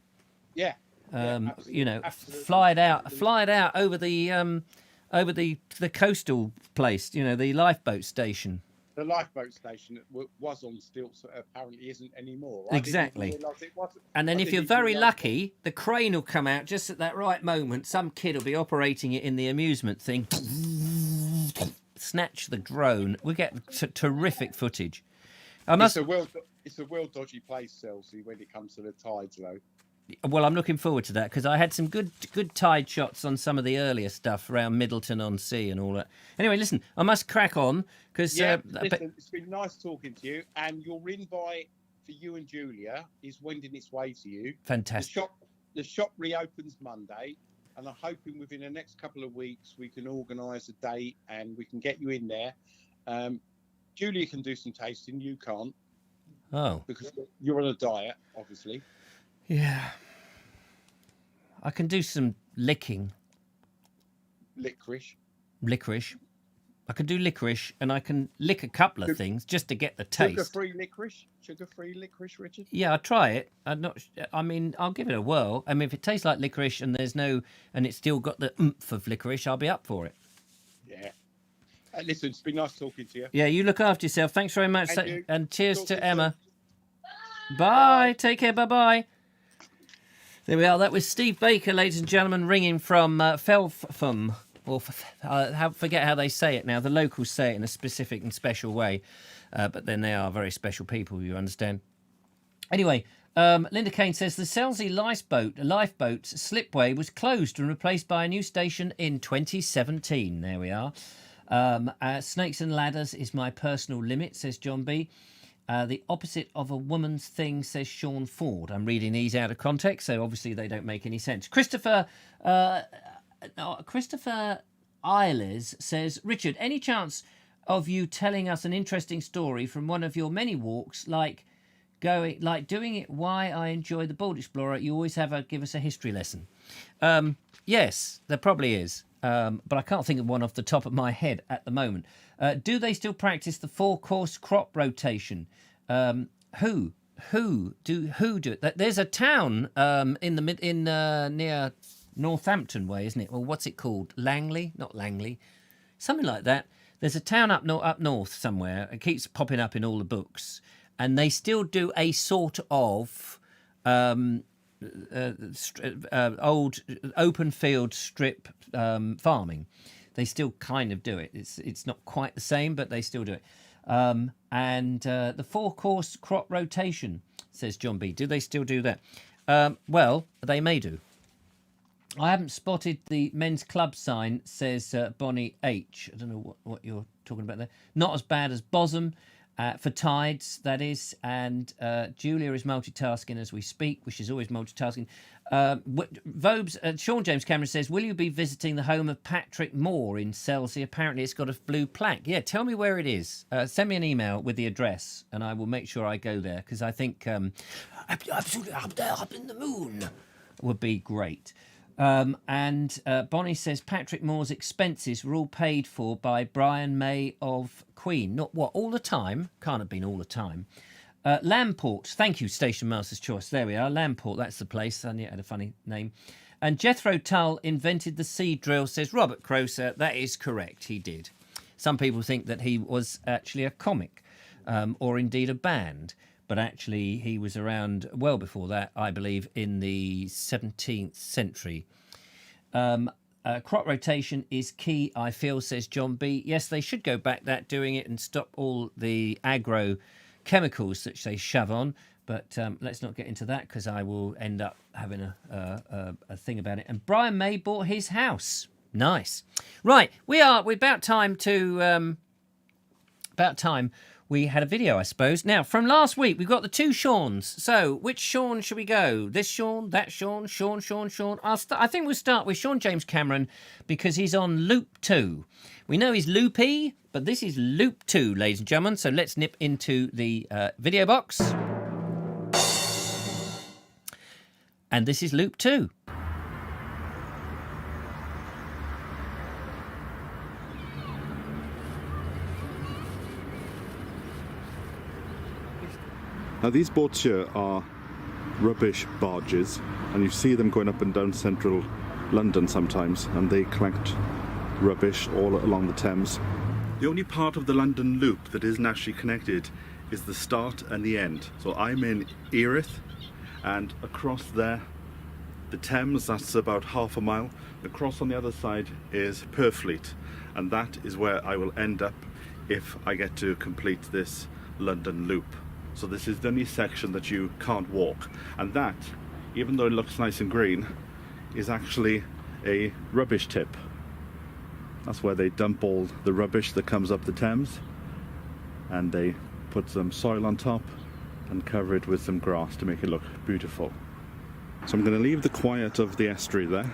Yeah. Absolutely. Absolutely. fly it out over the coastal place, the lifeboat station. the lifeboat station that was on stilts apparently isn't anymore. Exactly. I didn't realise it wasn't. And then I if you're didn't very realise lucky, the crane will come out just at that right moment. Some kid will be operating it in the amusement thing. Snatch the drone. We get terrific footage. It's a well dodgy place, Chelsea, when it comes to the tides, though. Well, I'm looking forward to that because I had some good tide shots on some of the earlier stuff around Middleton-on-Sea and all that. Anyway, listen, I must crack on because... listen, it's been nice talking to you, and your invite for you and Julia is wending its way to you. Fantastic. The shop reopens Monday, and I'm hoping within the next couple of weeks we can organise a date and we can get you in there. Julia can do some tasting, you can't. Oh. Because you're on a diet, obviously. Yeah. I can do some licking. Licorice. I can do licorice, and I can lick a couple of things just to get the taste. Sugar-free licorice, Richard. Yeah, I'll try it. I'll give it a whirl. I mean, if it tastes like licorice and it's still got the oomph of licorice, I'll be up for it. Yeah. Listen, it's been nice talking to you. Yeah, you look after yourself. Thanks very much, and cheers Talk to to you Emma. Bye. Bye. Take care. Bye. There we are. That was Steve Baker, ladies and gentlemen, ringing from Felpham. Or forget how they say it now. The locals say it in a specific and special way. But then they are very special people, you understand. Anyway, Linda Kane says the Selsey lifeboat slipway was closed and replaced by a new station in 2017. There we are. Snakes and ladders is my personal limit, says John B. The opposite of a woman's thing, says Sean Ford. I'm reading these out of context, so obviously they don't make any sense. Christopher Eilers says, Richard, any chance of you telling us an interesting story from one of your many walks, like doing it why I enjoy the Bold Explorer? You always give us a history lesson. Yes, there probably is. But I can't think of one off the top of my head at the moment. Do they still practice the 4-course crop rotation? Who do it? There's a town near Northampton way, isn't it? Well, what's it called? Langley? Not Langley. Something like that. There's a town up north somewhere. It keeps popping up in all the books, and they still do a sort of old open field strip farming. They still kind of do it. It's not quite the same, but they still do it. And the 4-course crop rotation, says John B. Do they still do that? Well, they may do. I haven't spotted the men's club sign, says Bonnie H. I don't know what you're talking about there. Not as bad as Bosom. For tides, that is, and Julia is multitasking as we speak, which is always multitasking. Vobes, Sean James Cameron says, will you be visiting the home of Patrick Moore in Selsey? Apparently it's got a blue plaque. Yeah, tell me where it is. Send me an email with the address, and I will make sure I go there, because I think absolutely up there, up in the moon, would be great. And Bonnie says Patrick Moore's expenses were all paid for by Brian May of Queen. Not what, all the time? Can't have been all the time. Lamport, thank you, Station Master's Choice. There we are, Lamport, that's the place. I knew it had a funny name. And Jethro Tull invented the seed drill, says Robert Croser. That is correct, he did. Some people think that he was actually a comic, or indeed a band. But actually, he was around well before that, I believe, in the 17th century. Crop rotation is key, I feel, says John B. Yes, they should go back doing it and stop all the agro chemicals that they shove on. But let's not get into that, because I will end up having a thing about it. And Brian May bought his house. Nice. Right, we're about time to... We had a video, I suppose. Now, from last week, we've got the 2 Seans. So, which Sean should we go? This Sean, that Sean, Sean. I think we'll start with Sean James Cameron, because he's on loop 2. We know he's loopy, but this is loop 2, ladies and gentlemen. So let's nip into the video box. And this is loop 2. Now these boats here are rubbish barges, and you see them going up and down central London sometimes, and they collect rubbish all along the Thames. The only part of the London Loop that isn't actually connected is the start and the end. So I'm in Erith, and across there, the Thames, that's about half a mile. Across on the other side is Purfleet, and that is where I will end up if I get to complete this London Loop. So this is the only section that you can't walk, and that, even though it looks nice and green, is actually a rubbish tip. That's where they dump all the rubbish that comes up the Thames, and they put some soil on top and cover it with some grass to make it look beautiful. So I'm going to leave the quiet of the estuary there,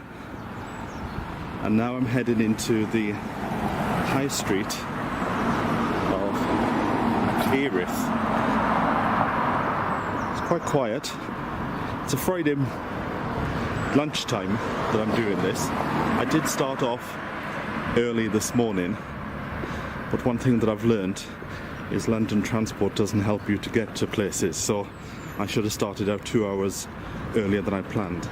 and now I'm heading into the high street of Erith. It's quite quiet. It's a Friday lunchtime that I'm doing this. I did start off early this morning, but one thing that I've learned is London transport doesn't help you to get to places, so I should have started out 2 hours earlier than I planned.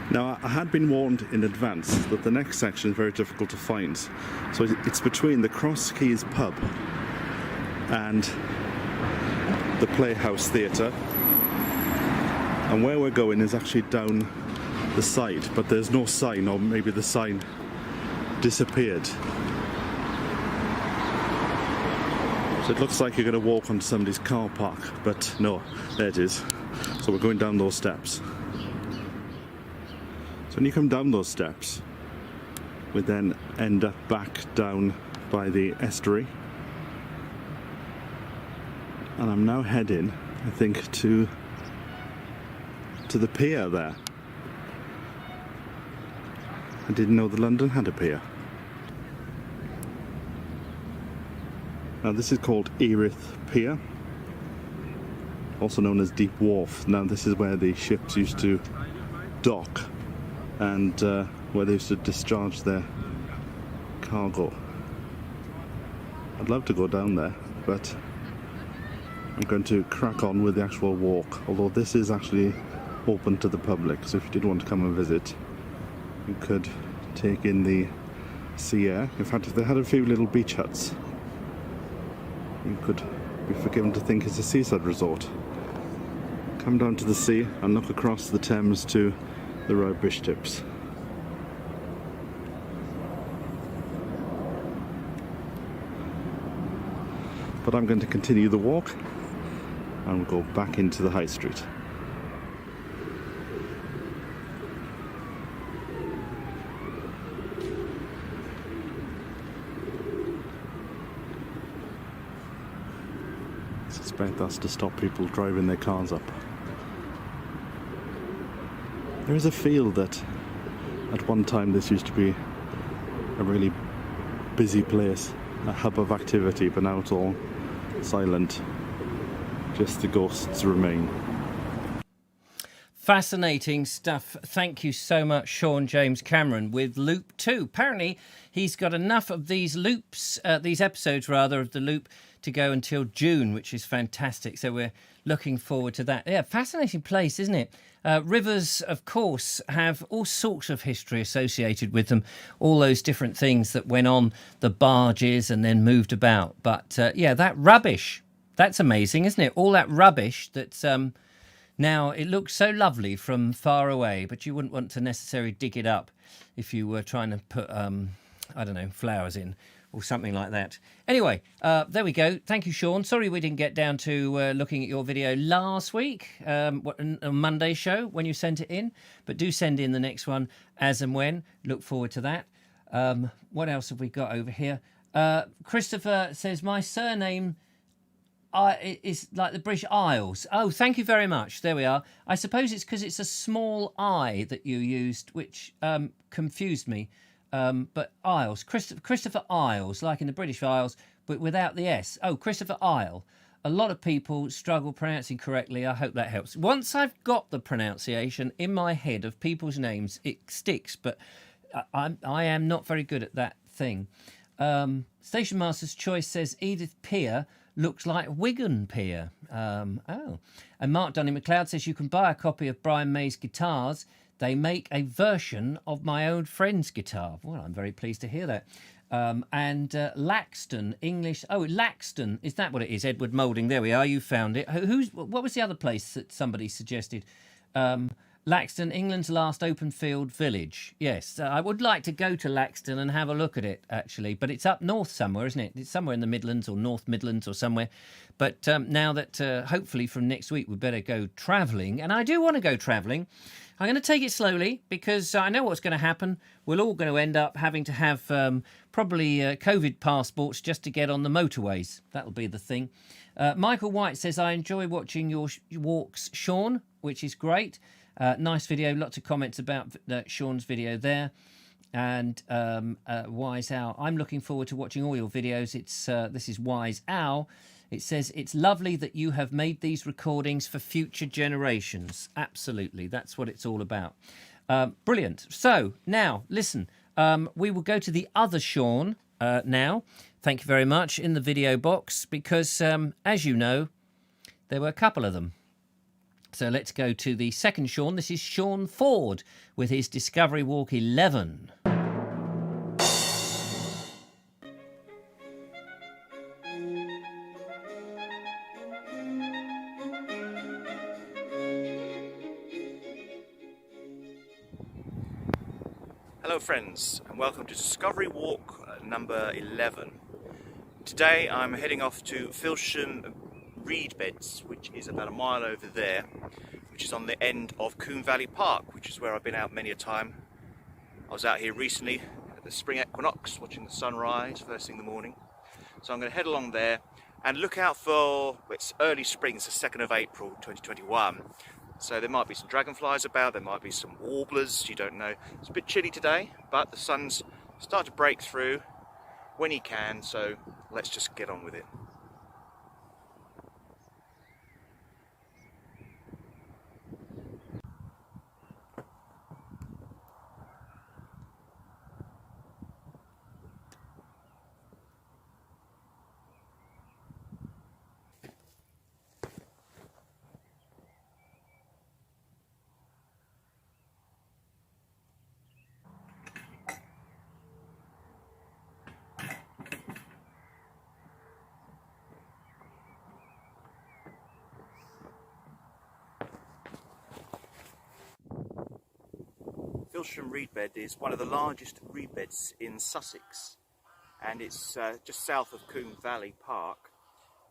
Now, I had been warned in advance that the next section is very difficult to find. So it's between the Cross Keys pub and the Playhouse Theatre, and where we're going is actually down the side, but there's no sign, or maybe the sign disappeared. So it looks like you're going to walk onto somebody's car park, but no, there it is. So we're going down those steps. So when you come down those steps, we then end up back down by the estuary. And I'm now heading, I think, to the pier there. I didn't know that London had a pier. Now this is called Erith Pier, also known as Deep Wharf. Now this is where the ships used to dock and where they used to discharge their cargo. I'd love to go down there, but I'm going to crack on with the actual walk, although this is actually open to the public, so if you did want to come and visit, you could take in the sea air. In fact, they had a few little beach huts. You could be forgiven to think it's a seaside resort. Come down to the sea and look across the Thames to the rubbish tips. But I'm going to continue the walk and we'll go back into the high street. I suspect that's to stop people driving their cars up. There is a feel that at one time this used to be a really busy place, a hub of activity, but now it's all silent. Just the ghosts remain. Fascinating stuff. Thank you so much, Sean James Cameron, with Loop 2. Apparently, he's got enough of these loops, these episodes rather, of the Loop to go until June, which is fantastic. So we're looking forward to that. Yeah, fascinating place, isn't it? Rivers, of course, have all sorts of history associated with them, all those different things that went on the barges and then moved about. But yeah, that rubbish, that's amazing, isn't it? All that rubbish that's now, it looks so lovely from far away, but you wouldn't want to necessarily dig it up if you were trying to put, I don't know, flowers in or something like that. Anyway, there we go. Thank you, Sean. Sorry we didn't get down to looking at your video last week, on Monday's show when you sent it in, but do send in the next one as and when. Look forward to that. What else have we got over here? Christopher says, my surname is like the British Isles. Oh, thank you very much. There we are. I suppose it's because it's a small I that you used, which confused me. But Isles, Christopher Isles, like in the British Isles, but without the S. Oh, Christopher Isle. A lot of people struggle pronouncing correctly. I hope that helps. Once I've got the pronunciation in my head of people's names, it sticks, but I am not very good at that thing. Station Master's Choice says Edith Pier looks like Wigan Pier. Oh. And Mark Dunning McLeod says you can buy a copy of Brian May's guitars. They make a version of my own friend's guitar. Well, I'm very pleased to hear that. And Laxton, English. Oh, Laxton, is that what it is? Edward Moulding. There we are. You found it. What was the other place that somebody suggested? Laxton, England's last open field village. Yes, I would like to go to Laxton and have a look at it, actually. But it's up north somewhere, isn't it? It's somewhere in the Midlands or North Midlands or somewhere. But now that hopefully from next week we better go travelling, and I do want to go travelling, I'm going to take it slowly because I know what's going to happen. We're all going to end up having to have probably COVID passports just to get on the motorways. That'll be the thing. Michael White says, I enjoy watching your walks, Sean, which is great. Nice video, lots of comments about Sean's video there. And Wise Owl, I'm looking forward to watching all your videos. This is Wise Owl. It says, it's lovely that you have made these recordings for future generations. Absolutely, that's what it's all about. Brilliant. So now, listen, we will go to the other Sean now. Thank you very much in the video box because, as you know, there were a couple of them. So let's go to the second Sean. This is Sean Ford with his Discovery Walk 11. Hello friends and welcome to Discovery Walk number 11. Today I'm heading off to Filsham Reed Beds, which is about a mile over there, which is on the end of Coombe Valley Park, which is where I've been out many a time. I was out here recently at the spring equinox watching the sunrise first thing in the morning. So I'm going to head along there and look out for, it's early spring, it's the 2nd of April 2021. So there might be some dragonflies about, there might be some warblers, you don't know. It's a bit chilly today, but the sun's starting to break through when he can, so let's just get on with it. Filsham Reed Bed is one of the largest reed beds in Sussex, and it's just south of Coombe Valley Park,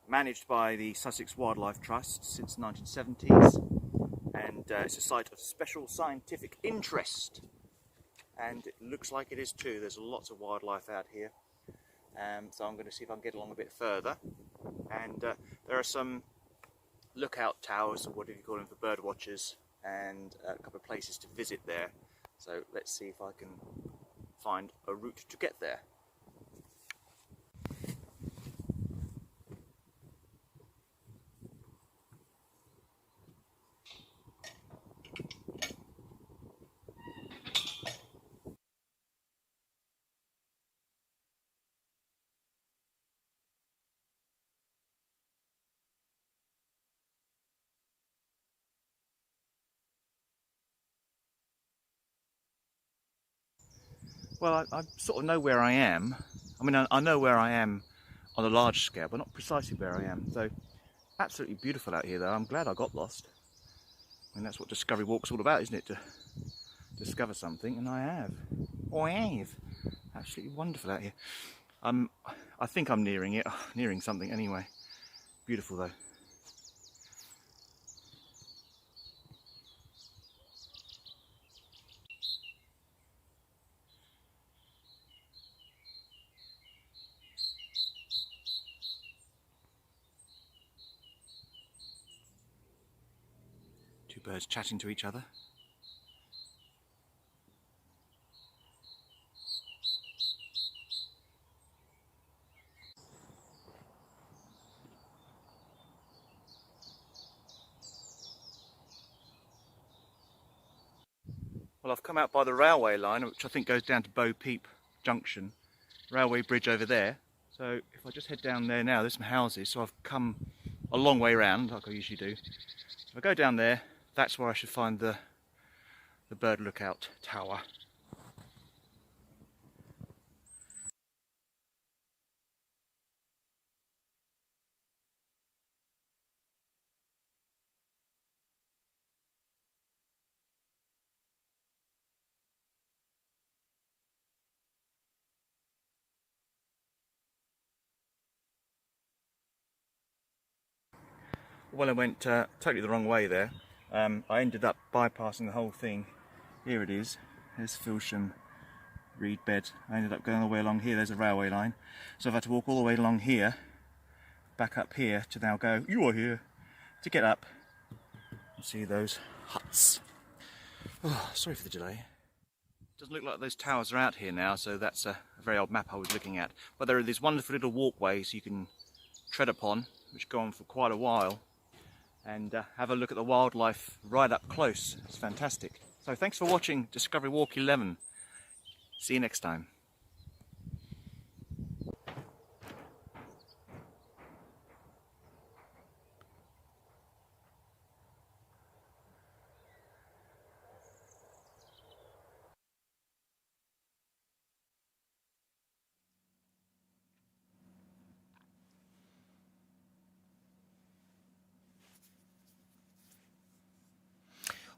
managed by the Sussex Wildlife Trust since the 1970s, and it's a site of special scientific interest, and it looks like it is too. There's lots of wildlife out here, so I'm going to see if I can get along a bit further, and there are some lookout towers, or whatever you call them, for bird watchers, and a couple of places to visit there. So let's see if I can find a route to get there. Well, I sort of know where I am. I mean, I know where I am on a large scale, but not precisely where I am. So, absolutely beautiful out here, though. I'm glad I got lost. I mean, that's what Discovery Walk's all about, isn't it? To discover something, and I have. Oh, I have. Absolutely wonderful out here. I think I'm nearing it. Nearing something, anyway. Beautiful, though. Two birds chatting to each other. Well, I've come out by the railway line, which I think goes down to Bow Peep Junction, railway bridge over there. So if I just head down there now, there's some houses, so I've come a long way round, like I usually do. If I go down there, that's where I should find the bird lookout tower. Well, I went totally the wrong way there. I ended up bypassing the whole thing. Here it is. There's Filsham reed bed. I ended up going all the way along here. There's a railway line. So I've had to walk all the way along here, back up here to now go, you are here, to get up and see those huts. Oh, sorry for the delay. Doesn't look like those towers are out here now, so that's a very old map I was looking at. But there are these wonderful little walkways you can tread upon, which go on for quite a while, and have a look at the wildlife right up close. It's fantastic. So thanks for watching Discovery Walk 11. See you next time.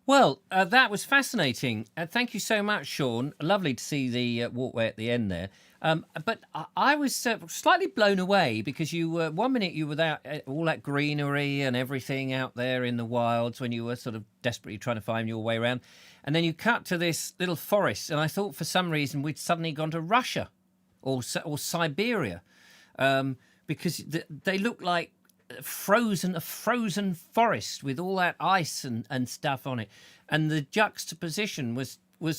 Well, that was fascinating. Thank you so much, Sean. Lovely to see the walkway at the end there. But I was slightly blown away because you were 1 minute you were there, all that greenery and everything out there in the wilds when you were sort of desperately trying to find your way around, and then you cut to this little forest, and I thought for some reason we'd suddenly gone to Russia or Siberia, because they look like a frozen forest with all that ice and stuff on it, and the juxtaposition was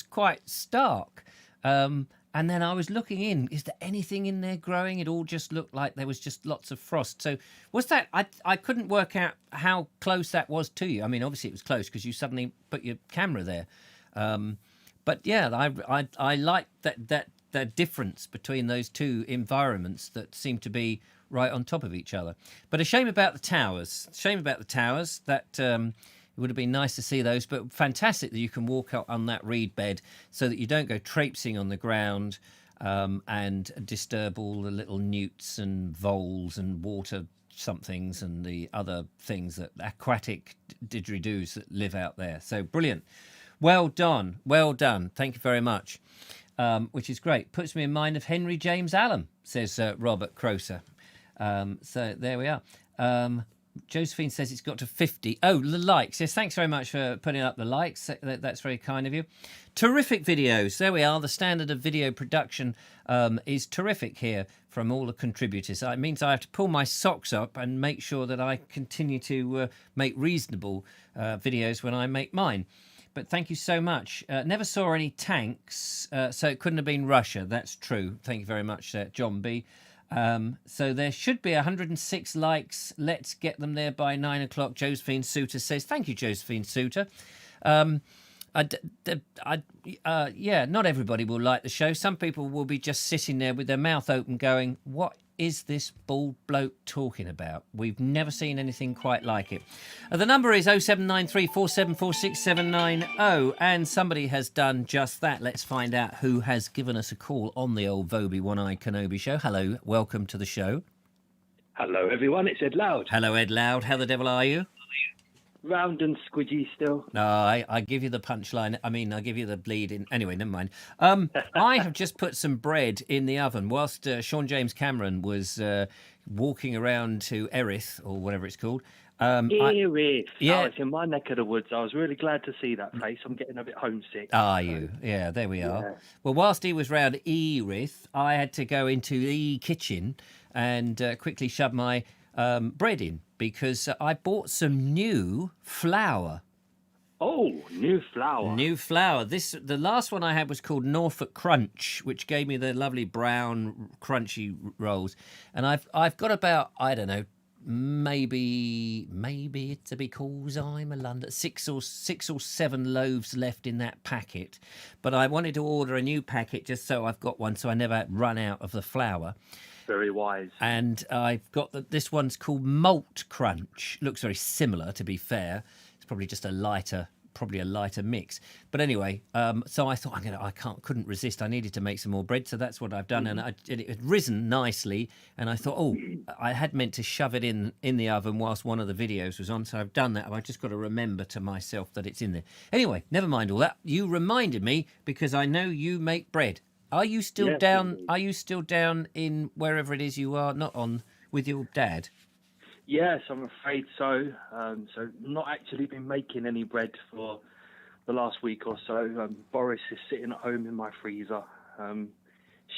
quite stark. And then I was looking in, is there anything in there growing? It all just looked like there was just lots of frost. So was that, I couldn't work out how close that was to you. I mean, obviously it was close because you suddenly put your camera there. But yeah, I like that difference between those two environments that seem to be right on top of each other. But a shame about the towers. That it would have been nice to see those, but fantastic that you can walk out on that reed bed so that you don't go traipsing on the ground and disturb all the little newts and voles and water somethings and the other things, that aquatic didgeridoos that live out there. So brilliant. Well done. Thank you very much. Which is great. Puts me in mind of Henry James Allen, says Robert Croser. So there we are. Josephine says it's got to 50. Oh, the likes. Yes, thanks very much for putting up the likes. That's very kind of you. Terrific videos. There we are. The standard of video production is terrific here from all the contributors. It means I have to pull my socks up and make sure that I continue to make reasonable videos when I make mine. But thank you so much. Never saw any tanks, so it couldn't have been Russia. That's true. Thank you very much, John B. So there should be 106 likes. Let's get them there by 9 o'clock. Josephine Suter says, thank you, Josephine Suter. Yeah, not everybody will like the show. Some people will be just sitting there with their mouth open going, what is this bald bloke talking about? We've never seen anything quite like it. The number is 07934746790, and somebody has done just that. Let's find out who has given us a call on the old Vobie One-Eyed Kenobi show. Hello, welcome to the show. Hello, everyone. It's Ed Loud. Hello, Ed Loud. How the devil are you? Round and squidgy still. No, I give you the punchline. I mean, I give you the bleeding. Anyway, never mind. I have just put some bread in the oven whilst Sean James Cameron was walking around to Erith, or whatever it's called. Erith. Yeah. Oh, it's in my neck of the woods. I was really glad to see that face. I'm getting a bit homesick. Are you? Yeah, there we are. Yeah. Well, whilst he was round Erith, I had to go into the kitchen and quickly shove my bread in, because I bought some new flour. Oh, new flour. New flour. The last one I had was called Norfolk Crunch, which gave me the lovely brown crunchy rolls. And I've got about, I don't know, maybe it's a because I'm a London, six or seven loaves left in that packet. But I wanted to order a new packet just so I've got one, so I never run out of the flour. Very wise. And I've got this one's called Malt Crunch. Looks very similar, to be fair. It's probably just a lighter mix. But anyway, so I thought couldn't resist. I needed to make some more bread, so that's what I've done. And it had risen nicely, and I thought, I had meant to shove it in the oven whilst one of the videos was on. So I've done that. I've just got to remember to myself that it's in there. Anyway, never mind all that. You reminded me, because I know you make bread. Are you still down? Indeed. Are you still down in wherever it is you are? Not on with your dad? Yes, I'm afraid so. So not actually been making any bread for the last week or so. Boris is sitting at home in my freezer,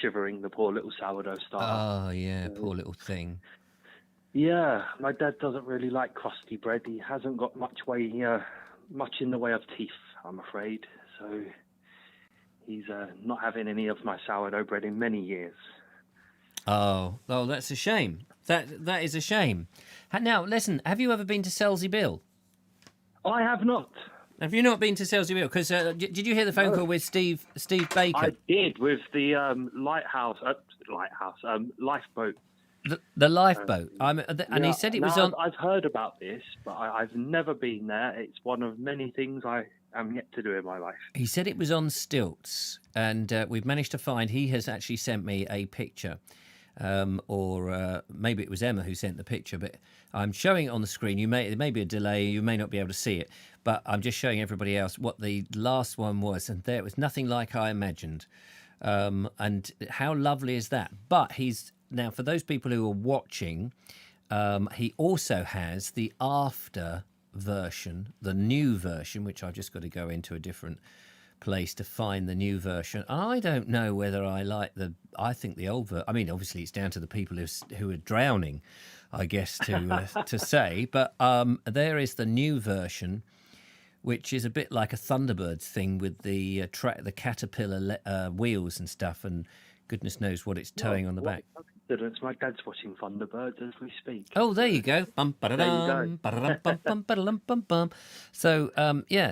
shivering, the poor little sourdough starter. Oh, yeah, poor little thing. Yeah, my dad doesn't really like crusty bread. He hasn't got much in the way of teeth, I'm afraid. So he's not having any of my sourdough bread in many years. Oh, that's a shame. That is a shame. Now, listen, have you ever been to Selsey Bill? I have not. Have you not been to Selsey Bill? Because did you hear the phone call with Steve Baker? I did, with the lifeboat. The lifeboat. And he said it was on. I've heard about this, but I've never been there. It's one of many things I am yet to do in my life. He said it was on stilts, and we've managed to find. He has actually sent me a picture. Or maybe it was Emma who sent the picture, but I'm showing it on the screen. There may be a delay, you may not be able to see it, but I'm just showing everybody else what the last one was, and there it was nothing like I imagined. And how lovely is that? But now, for those people who are watching, he also has the after version, the new version, which I've just got to go into a different place to find the new version. I don't know whether I like I think the old version. I mean, obviously it's down to the people who are drowning, I guess, to say. But there is the new version, which is a bit like a Thunderbirds thing with the caterpillar wheels and stuff, and goodness knows what it's towing on the back. My dad's watching Thunderbirds as we speak. Oh, there you go. So,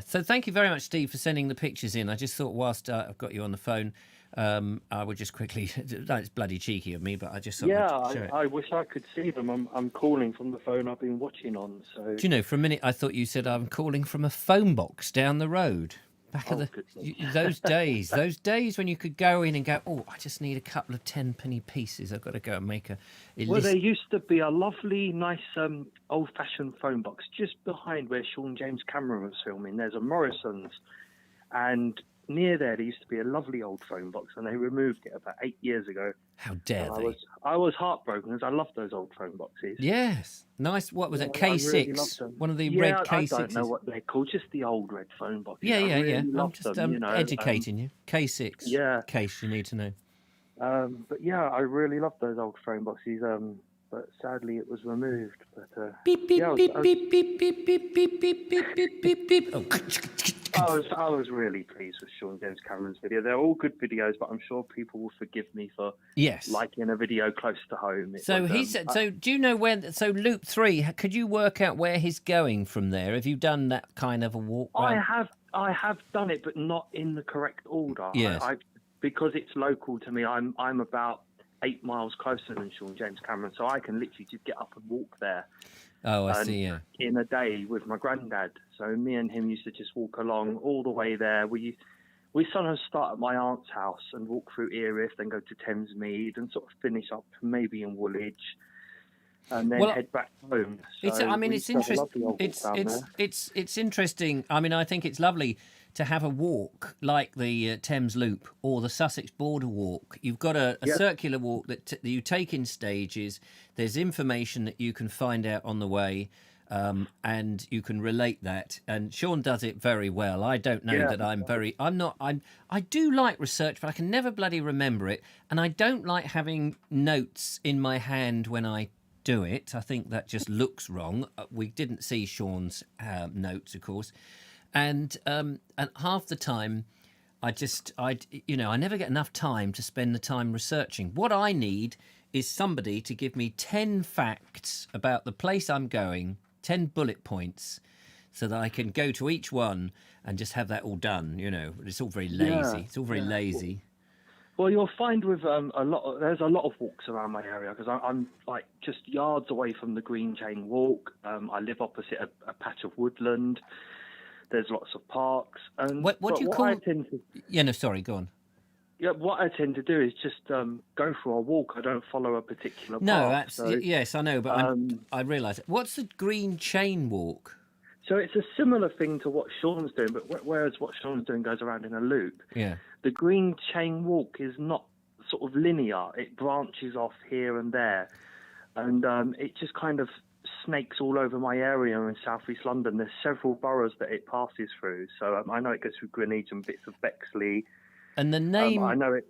so thank you very much, Steve, for sending the pictures in. I just thought whilst I've got you on the phone, I would just quickly... It's bloody cheeky of me, but I just thought I'd show it. I wish I could see them. I'm calling from the phone I've been watching on. So, do you know, for a minute I thought you said I'm calling from a phone box down the road. Back of those days when you could go in and go, oh, I just need a couple of 10-penny pieces. I've got to go and make a list. Well, there used to be a lovely, nice, old-fashioned phone box just behind where Sean James Cameron was filming. There's a Morrison's, and near there used to be a lovely old phone box, and they removed it about 8 years ago. How dare they? I was heartbroken because I loved those old phone boxes. Yes. Nice. What was it? K6? Really one of the red K6s? I don't know what they're called. Just the old red phone boxes. Yeah. I'm just educating you. K6. Yeah. Case you need to know. But yeah, I really loved those old phone boxes. But sadly it was removed. But beep beep beep beep beep beep beep beep beep beep beep beep. Oh. I was really pleased with Sean James Cameron's video. They're all good videos, but I'm sure people will forgive me for liking a video close to home. So so do you know when? So Loop 3, could you work out where he's going from there? Have you done that kind of a walk? I have done it, but not in the correct order. Yes. Because it's local to me. I'm about 8 miles closer than Sean James Cameron, so I can literally just get up and walk there. Oh, I see, yeah. In a day with my granddad. So me and him used to just walk along all the way there. We sometimes start at my aunt's house and walk through Erith, then go to Thamesmead and sort of finish up maybe in Woolwich, and then head back home. So it's interesting. It's interesting. I mean, I think it's lovely to have a walk like the Thames Loop or the Sussex Border Walk. You've got a circular walk that you take in stages. There's information that you can find out on the way, and you can relate that. And Sean does it very well. I don't know that I do like research, but I can never bloody remember it. And I don't like having notes in my hand when I do it. I think that just looks wrong. We didn't see Sean's notes, of course. And half the time, I never get enough time to spend the time researching. What I need is somebody to give me 10 facts about the place I'm going, 10 bullet points, so that I can go to each one and just have that all done. You know, it's all very lazy. Yeah, it's all very lazy. Well, you'll find with there's a lot of walks around my area because I'm like just yards away from the Green Chain Walk. I live opposite a patch of woodland. There's lots of parks. And what do you call? Sorry, go on. Yeah, what I tend to do is just go for a walk. I don't follow a particular path. Yes, I know, but I realise it. What's the Green Chain Walk? So it's a similar thing to what Sean's doing, but whereas what Sean's doing goes around in a loop, the Green Chain Walk is not sort of linear. It branches off here and there, and it just kind of snakes all over my area in southeast London. There's several boroughs that it passes through. So I know it goes through Greenwich and bits of Bexley. And the name... I know it...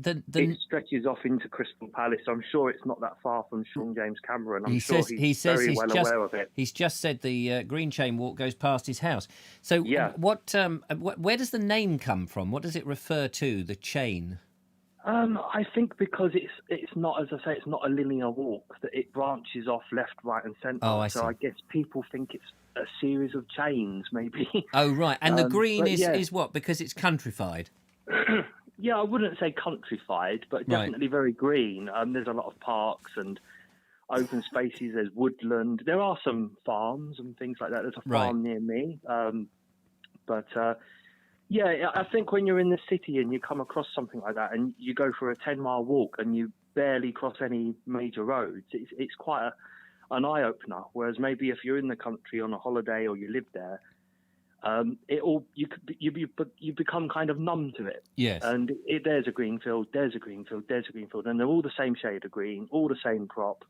It stretches off into Crystal Palace. I'm sure it's not that far from Sean James Cameron. I'm he sure says he's very well aware of it. He's just said the Green Chain Walk goes past his house. So where does the name come from? What does it refer to, the chain? I think because it's not, as I say, it's not a linear walk, that it branches off left, right and centre. Oh, I see. So I guess people think it's a series of chains, maybe. Oh, right. And the green is what? Because it's countrified? Yeah, I wouldn't say countrified, but definitely very green. There's a lot of parks and open spaces. There's woodland. There are some farms and things like that. There's a farm near me. Yeah, I think when you're in the city and you come across something like that and you go for a 10-mile walk and you barely cross any major roads, it's quite an eye-opener. Whereas maybe if you're in the country on a holiday or you live there, you become kind of numb to it. Yes. And there's a green field, there's a green field, there's a green field, and they're all the same shade of green, all the same crop.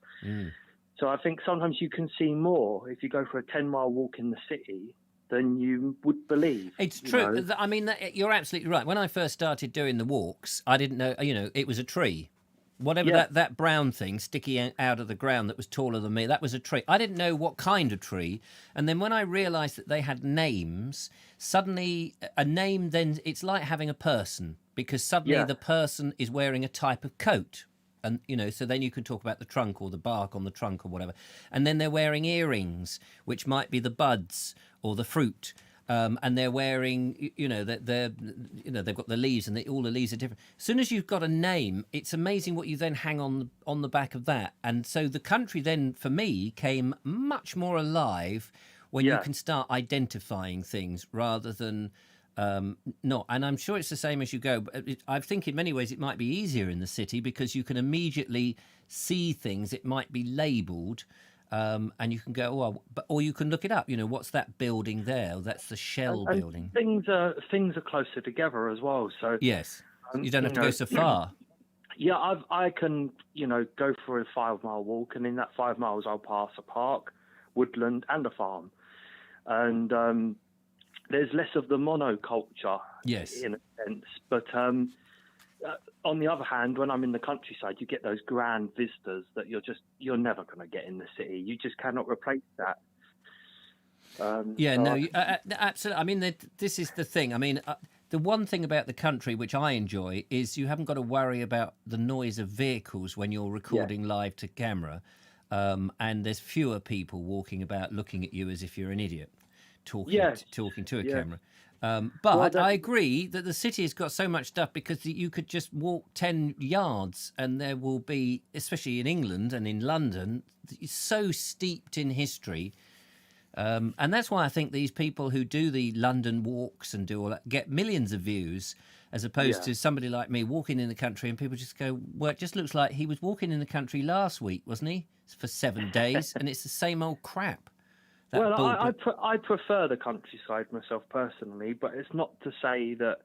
So I think sometimes you can see more if you go for a 10-mile walk in the city than you would believe. It's true. I mean, you're absolutely right. When I first started doing the walks, I didn't know, it was a tree. Whatever that brown thing sticking out of the ground that was taller than me, that was a tree. I didn't know what kind of tree. And then when I realised that they had names, suddenly a name then, it's like having a person, because suddenly the person is wearing a type of coat. And, so then you can talk about the trunk or the bark on the trunk or whatever. And then they're wearing earrings, which might be the buds or the fruit. And they're wearing, they've got the leaves, and all the leaves are different. As soon as you've got a name, it's amazing what you then hang on the back of that. And so the country then, for me, came much more alive when you can start identifying things rather than not. And I'm sure it's the same as you go. But I think in many ways it might be easier in the city because you can immediately see things. It might be labelled. And you can go, or you can look it up. What's that building there? That's the Shell building. Things are closer together as well. So yes, you don't have to go so far. Yeah, I can go for a 5-mile walk, and in that 5 miles I'll pass a park, woodland, and a farm, and there's less of the monoculture. Yes, in a sense, but. On the other hand, when I'm in the countryside, you get those grand vistas that you're never going to get in the city. You just cannot replace that. Absolutely. I mean, this is the thing. I mean, the one thing about the country which I enjoy is you haven't got to worry about the noise of vehicles when you're recording live to camera, and there's fewer people walking about looking at you as if you're an idiot, talking to a camera. But I agree that the city has got so much stuff because you could just walk 10 yards and there will be, especially in England and in London, it's so steeped in history. And that's why I think these people who do the London walks and do all that get millions of views as opposed to somebody like me walking in the country and people just go, well, it just looks like he was walking in the country last week, wasn't he? For 7 days and it's the same old crap. I prefer the countryside myself personally, but it's not to say that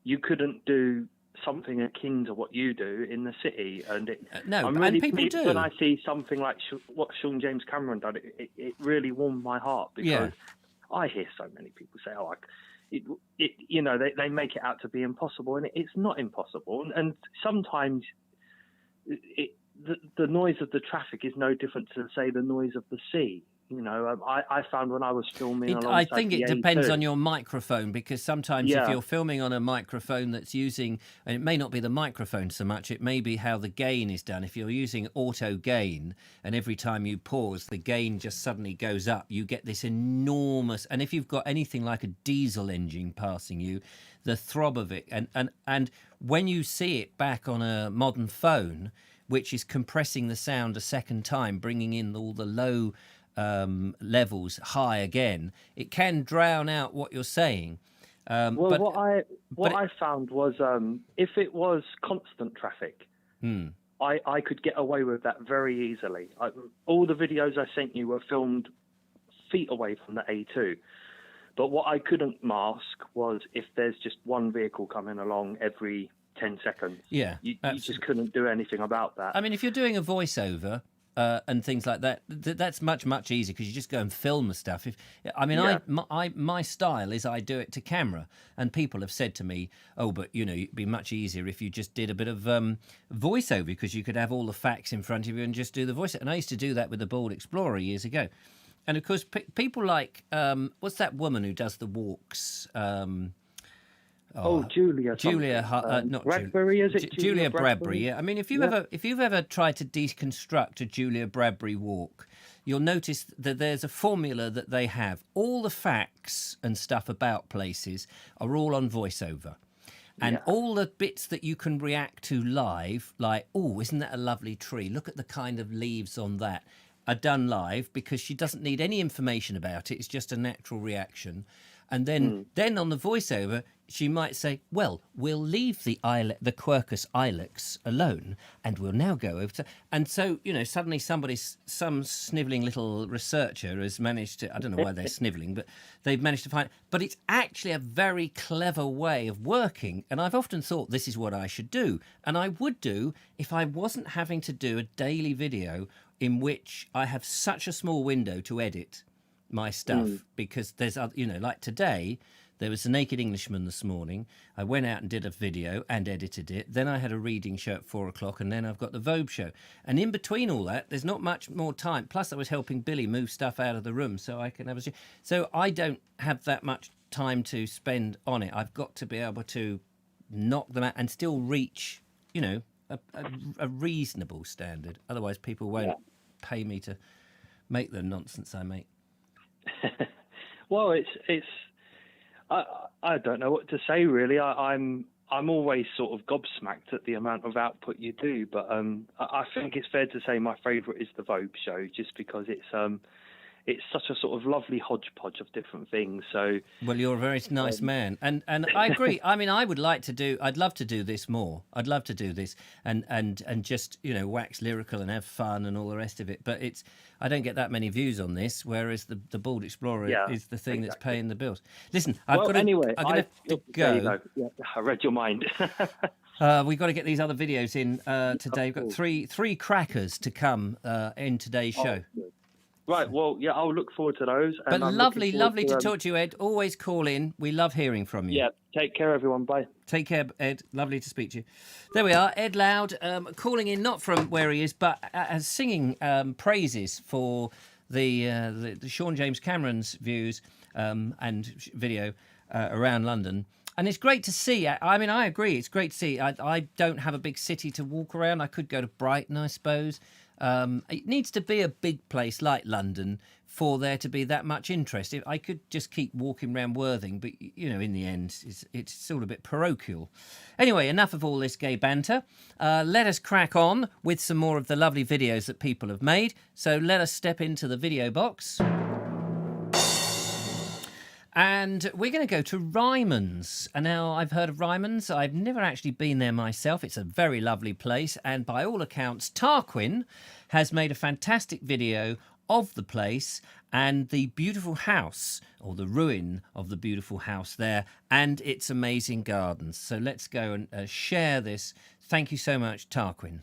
you couldn't do something akin to what you do in the city. And I'm really and people do. When I see something like what Sean James Cameron did, it really warmed my heart because I hear so many people say, they make it out to be impossible, and it's not impossible. And sometimes the noise of the traffic is no different to, say, the noise of the sea. I found when I was filming I think it depends on your microphone, because sometimes if you're filming on a microphone that's using, and it may not be the microphone so much, it may be how the gain is done. If you're using auto gain and every time you pause, the gain just suddenly goes up, you get this enormous, and if you've got anything like a diesel engine passing you, the throb of it, and when you see it back on a modern phone, which is compressing the sound a second time, bringing in all the low levels high again, it can drown out what you're saying. What I found was if it was constant traffic, I could get away with that very easily. All the videos I sent you were filmed feet away from the A2. But what I couldn't mask was if there's just one vehicle coming along every 10 seconds. Yeah, you just couldn't do anything about that. I mean, if you're doing a voiceover, and things like that. That's much easier because you just go and film the stuff. My style is I do it to camera, and people have said to me, "Oh, but it'd be much easier if you just did a bit of voiceover because you could have all the facts in front of you and just do the voice." And I used to do that with the Bald Explorer years ago. And of course, people like what's that woman who does the walks? Julia. Not Bradbury, is it? Julia Bradbury. Yeah. I mean, if you've ever tried to deconstruct a Julia Bradbury walk, you'll notice that there's a formula that they have. All the facts and stuff about places are all on voiceover. And all the bits that you can react to live, like, oh, isn't that a lovely tree? Look at the kind of leaves on that, are done live because she doesn't need any information about it. It's just a natural reaction. And then on the voiceover, she might say, well, we'll leave the Quercus ilex alone, and we'll now go over to... And so, suddenly some snivelling little researcher has managed to... I don't know why they're snivelling, but they've managed to find... But it's actually a very clever way of working, and I've often thought this is what I should do. And I would do if I wasn't having to do a daily video in which I have such a small window to edit my stuff, because there's like today there was a Naked Englishman this morning. I went out and did a video and edited it, then I had a reading show at 4:00, and then I've got the Vobes show, and in between all that there's not much more time, plus I was helping Billy move stuff out of the room so I can have so I don't have that much time to spend on it. I've got to be able to knock them out and still reach a reasonable standard, otherwise people won't pay me to make the nonsense I make. Well, it's I don't know what to say really. I'm always sort of gobsmacked at the amount of output you do, but I think it's fair to say my favourite is the Vogue show, just because it's such a sort of lovely hodgepodge of different things. So, well, you're a very nice man, and I agree. I mean, I'd love to do this more. I'd love to do this and just wax lyrical and have fun and all the rest of it. But I don't get that many views on this, whereas the Bald Explorer is the thing that's paying the bills. Listen, I'm going to go. Yeah, I read your mind. We've got to get these other videos in today. We've got three crackers to come in today's show. Good. Right, well, yeah, I'll look forward to those. And but lovely to talk to you, Ed. Always call in. We love hearing from you. Yeah, take care, everyone. Bye. Take care, Ed. Lovely to speak to you. There we are, Ed Loud, calling in, not from where he is, but singing praises for the Sean James Cameron's views and video around London. And it's great to see. I mean, I agree. It's great to see. I don't have a big city to walk around. I could go to Brighton, I suppose. It needs to be a big place like London for there to be that much interest. I could just keep walking around Worthing, but in the end it's sort of a bit parochial. Anyway, enough of all this gay banter. Let us crack on with some more of the lovely videos that people have made. So let us step into the video box. And we're going to go to Nymans. And now, I've heard of Nymans. I've never actually been there myself. It's a very lovely place. And by all accounts, Tarquin has made a fantastic video of the place and the beautiful house, or the ruin of the beautiful house there, and its amazing gardens. So let's go and share this. Thank you so much, Tarquin.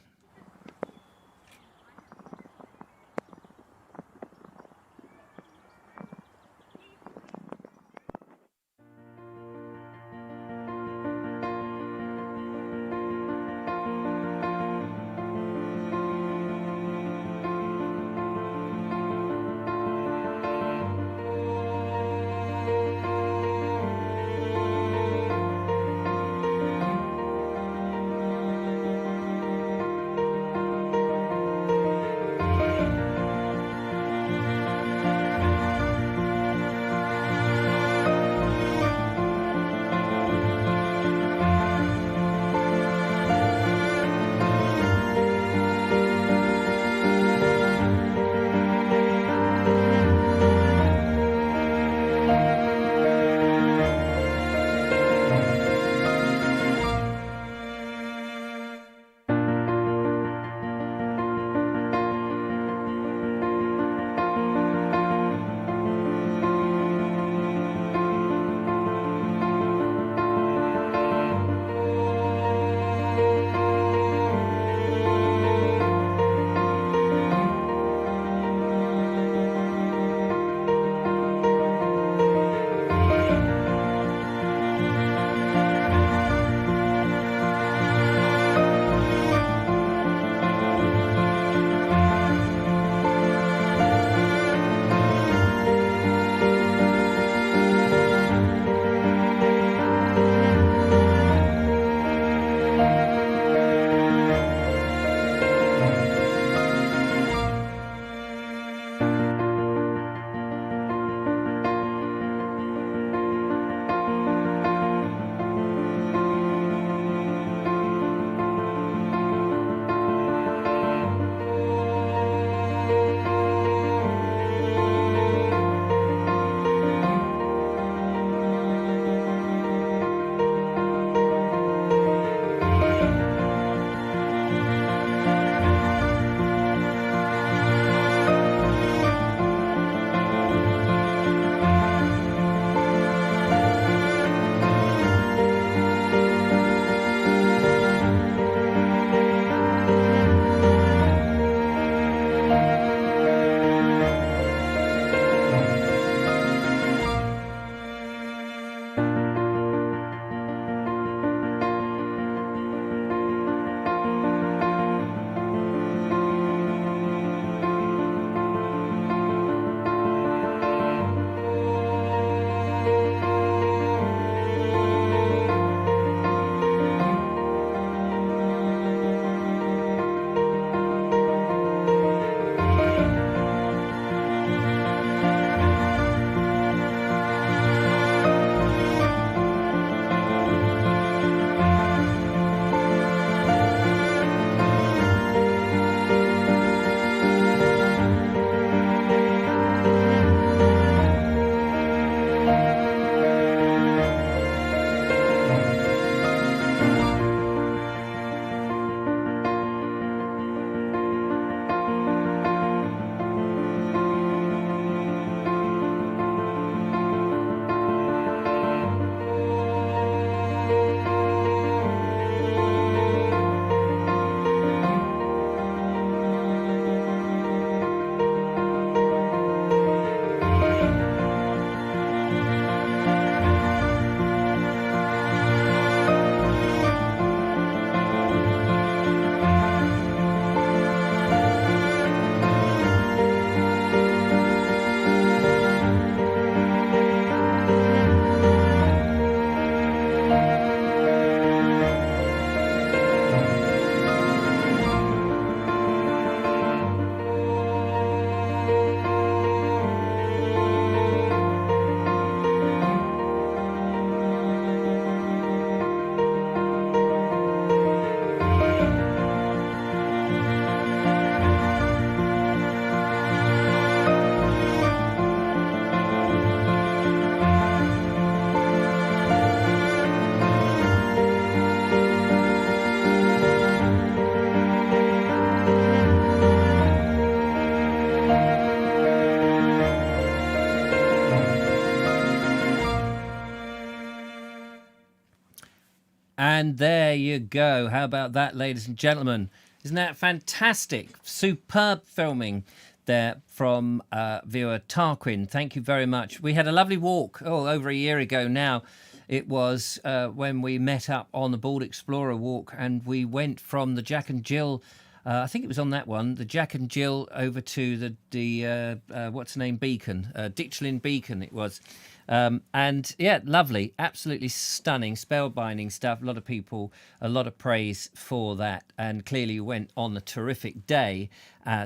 And there you go. How about that, ladies and gentlemen? Isn't that fantastic? Superb filming there from viewer Tarquin. Thank you very much. We had a lovely walk, over a year ago now. It was when we met up on the Bald Explorer walk, and we went from the Jack and Jill, I think it was on that one, the Jack and Jill over to the what's the name, Beacon, Ditchlin Beacon it was. And yeah, lovely, absolutely stunning, spellbinding stuff. A lot of people, a lot of praise for that, and clearly went on a terrific day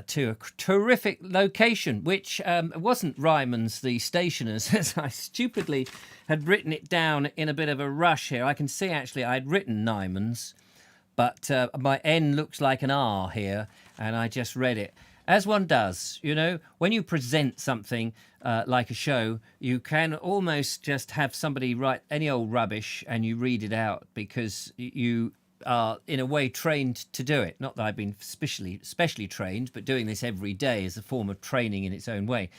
to a terrific location, which wasn't Ryman's the Stationers, as I stupidly had written it down in a bit of a rush here. I can see actually I'd written Nymans, but my N looks like an R here, and I just read it. As one does, you know, when you present something like a show, you can almost just have somebody write any old rubbish and you read it out because you are, in a way, trained to do it. Not that I've been specially trained, but doing this every day is a form of training in its own way.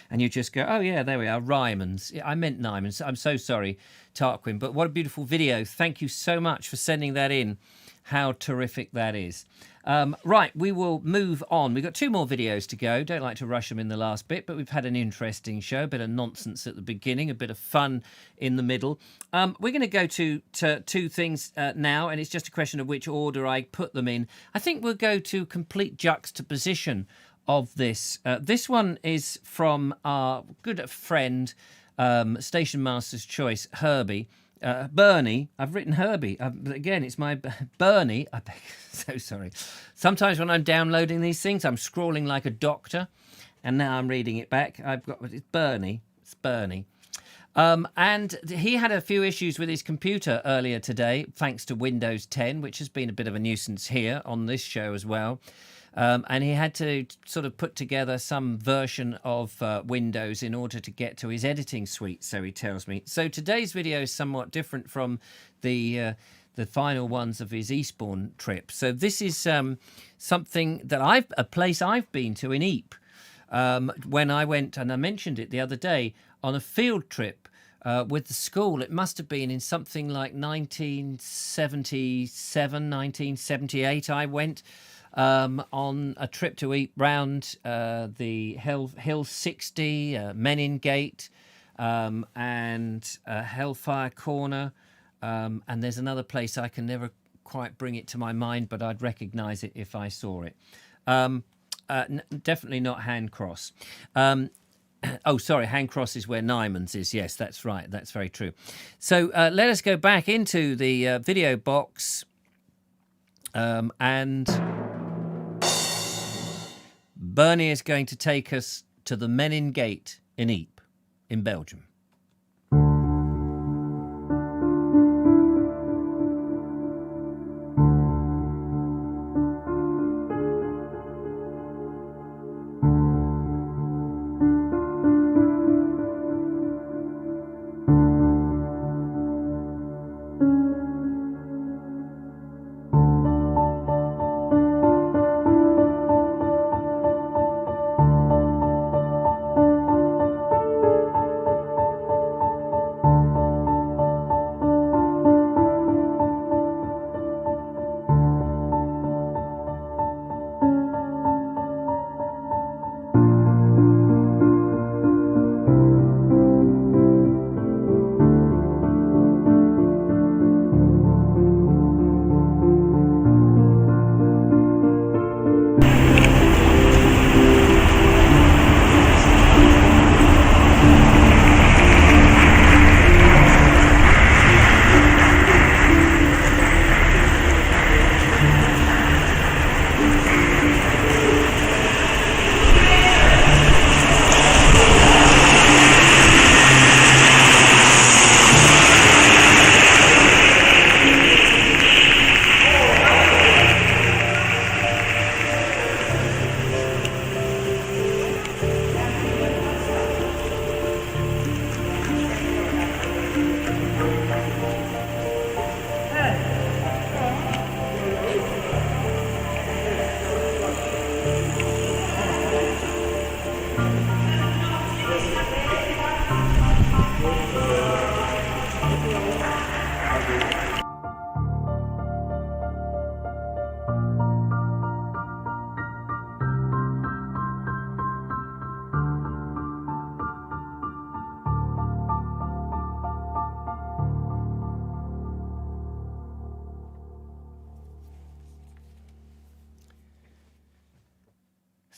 And you just go, oh, yeah, there we are, Rymans. I meant Nymans. I'm so sorry, Tarquin. But what a beautiful video. Thank you so much for sending that in. How terrific that is. Right, we will move on. We've got 2 more videos to go. Don't like to rush them in the last bit, but we've had an interesting show. A bit of nonsense at the beginning, a bit of fun in the middle. We're going to go to 2 things now, and it's just a question of which order I put them in. I think we'll go to complete juxtaposition of this. This one is from our good friend, Station Master's Choice, Herbie. Bernie, I've written Herbie. Again, it's my Bernie. I beg, so sorry. Sometimes when I'm downloading these things, I'm scrawling like a doctor, and now I'm reading it back. It's Bernie. It's Bernie. And he had a few issues with his computer earlier today, thanks to Windows 10, which has been a bit of a nuisance here on this show as well. And he had to sort of put together some version of Windows in order to get to his editing suite, so he tells me. So today's video is somewhat different from the final ones of his Eastbourne trip. So this is something that a place I've been to in Ypres when I went, and I mentioned it the other day, on a field trip with the school. It must have been in something like 1977, 1978 I went. On a trip to Ypres round the Hill 60, Menin Gate, and Hellfire Corner, and there's another place I can never quite bring it to my mind, but I'd recognise it if I saw it. Definitely not Handcross. Oh, sorry, Handcross is where Nymans is. Yes, that's right. That's very true. So let us go back into the video box and Bernie is going to take us to the Menin Gate in Ypres, in Belgium.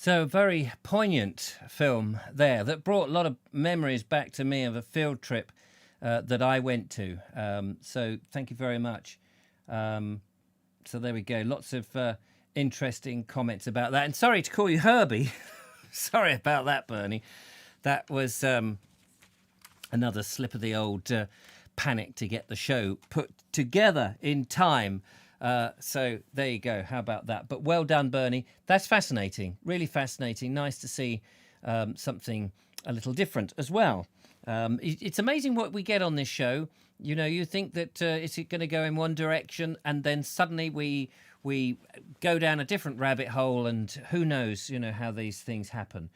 So, very poignant film there that brought a lot of memories back to me of a field trip that I went to. So, thank you very much. So, there we go. Lots of interesting comments about that. And sorry to call you Herbie. Sorry about that, Bernie. That was another slip of the old panic to get the show put together in time. So there you go. How about that? But well done, Bernie. That's fascinating. Really fascinating. Nice to see something a little different as well. It's amazing what we get on this show. You know, you think that it's going to go in one direction, and then suddenly we go down a different rabbit hole, and who knows, you know, how these things happen.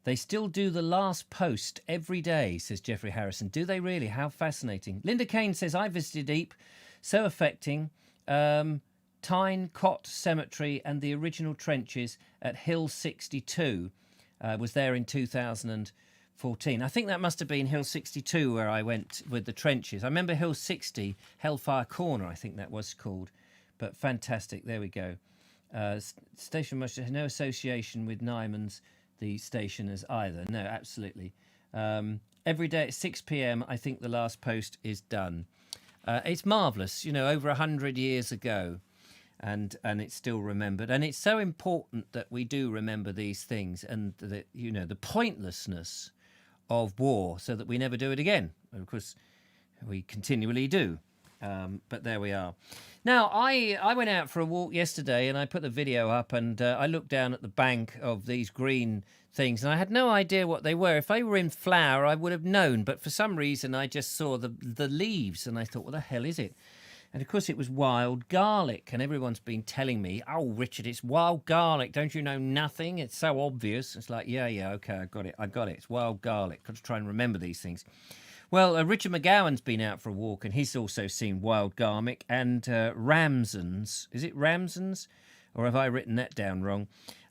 They still do the last post every day, says Jeffrey Harrison. Do they really? How fascinating. Linda Kane says, I visited Ypres. So affecting. Tyne Cot Cemetery and the original trenches at Hill 62 was there in 2014. I think that must have been Hill 62 where I went with the trenches. I remember Hill 60, Hellfire Corner, I think that was called. But fantastic. There we go. Station much has no association with Nymans, the stationers either. No, absolutely. Every day at 6 p.m, I think the last post is done. It's marvellous, you know, over 100 years ago, and it's still remembered. And it's so important that we do remember these things, and that, you know, the pointlessness of war, so that we never do it again. Of course, we continually do. But there we are. Now, I went out for a walk yesterday, and I put the video up, and I looked down at the bank of these green things, and I had no idea what they were. If they were in flower, I would have known, but for some reason I just saw the leaves, and I thought, what the hell is it? And of course it was wild garlic, and everyone's been telling me, oh, Richard, it's wild garlic, don't you know nothing? It's so obvious. It's like, yeah, okay, I got it. It's wild garlic. Got to try and remember these things. Well, Richard McGowan's been out for a walk, and he's also seen wild garlic and Ramsons. Is it Ramsons? Or have I written that down wrong?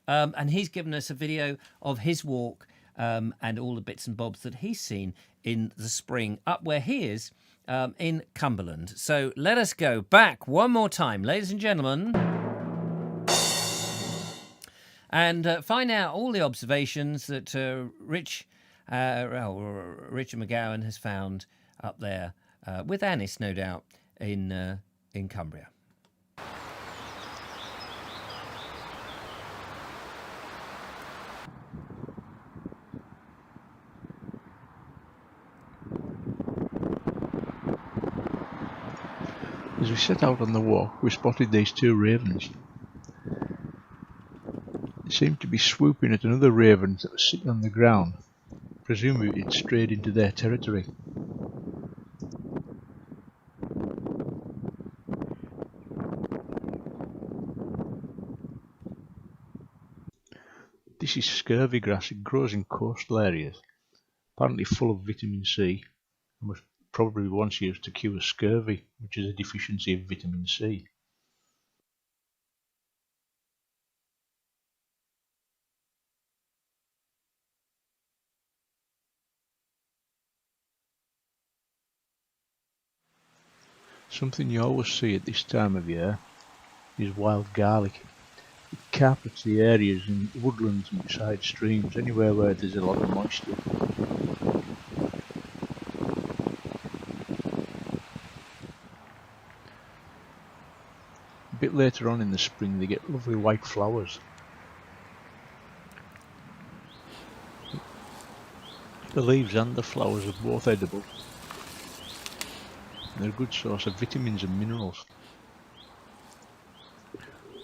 And he's given us a video of his walk and all the bits and bobs that he's seen in the spring up where he is in Cumberland. So let us go back one more time, ladies and gentlemen, and find out all the observations that Richard McGowan has found up there with Anis, no doubt, in Cumbria. As we set out on the walk, we spotted these two ravens. They seemed to be swooping at another raven that was sitting on the ground. Presumably it strayed into their territory. This is scurvy grass. It grows in coastal areas, apparently full of vitamin C, and was probably once used to cure scurvy, which is a deficiency of vitamin C. Something you always see at this time of year is wild garlic. It carpets the areas in woodlands and beside streams, anywhere where there's a lot of moisture. A bit later on in the spring they get lovely white flowers. The leaves and the flowers are both edible. They're a good source of vitamins and minerals.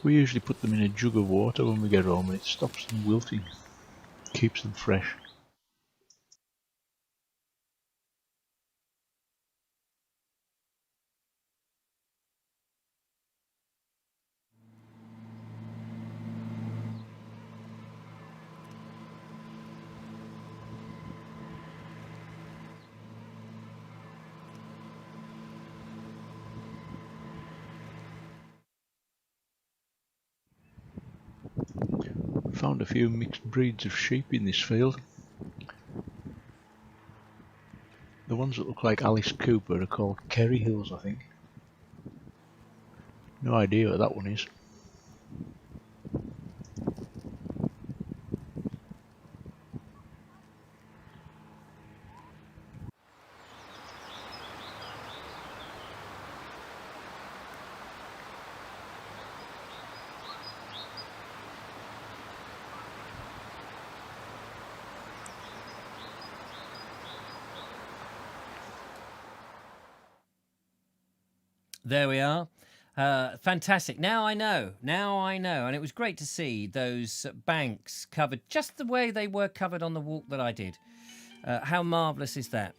We usually put them in a jug of water when we get home, and it stops them wilting, keeps them fresh. Found a few mixed breeds of sheep in this field. The ones that look like Alice Cooper are called Kerry Hills, I think. No idea what that one is. There we are. Fantastic. Now I know. And it was great to see those banks covered just the way they were covered on the walk that I did. How marvellous is that?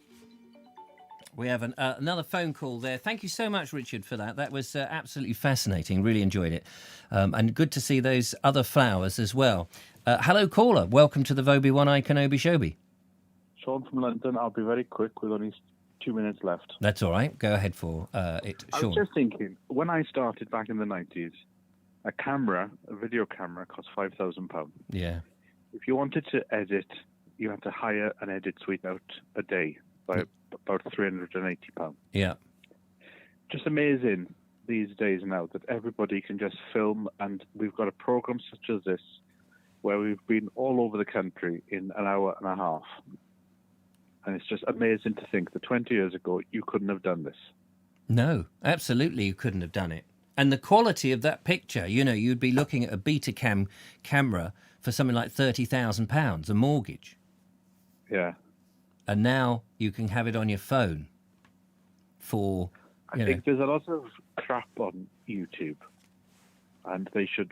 We have another phone call there. Thank you so much, Richard, for that. That was absolutely fascinating. Really enjoyed it. And good to see those other flowers as well. Hello, caller. Welcome to the Vobie One-Eye Kenobi Shobi. Sean from London. I'll be very quick with only 2 minutes left. That's all right. Go ahead for it, Sean. I was just thinking, when I started back in the 90s, a video camera cost £5,000. Yeah. If you wanted to edit, you had to hire an edit suite out a day by about £380. Yeah. Just amazing these days now that everybody can just film, and we've got a program such as this where we've been all over the country in an hour and a half. And it's just amazing to think that 20 years ago, you couldn't have done this. No, absolutely you couldn't have done it. And the quality of that picture, you know, you'd be looking at a Betacam camera for something like £30,000, a mortgage. Yeah. And now you can have it on your phone for, I think there's a lot of crap on YouTube, and they should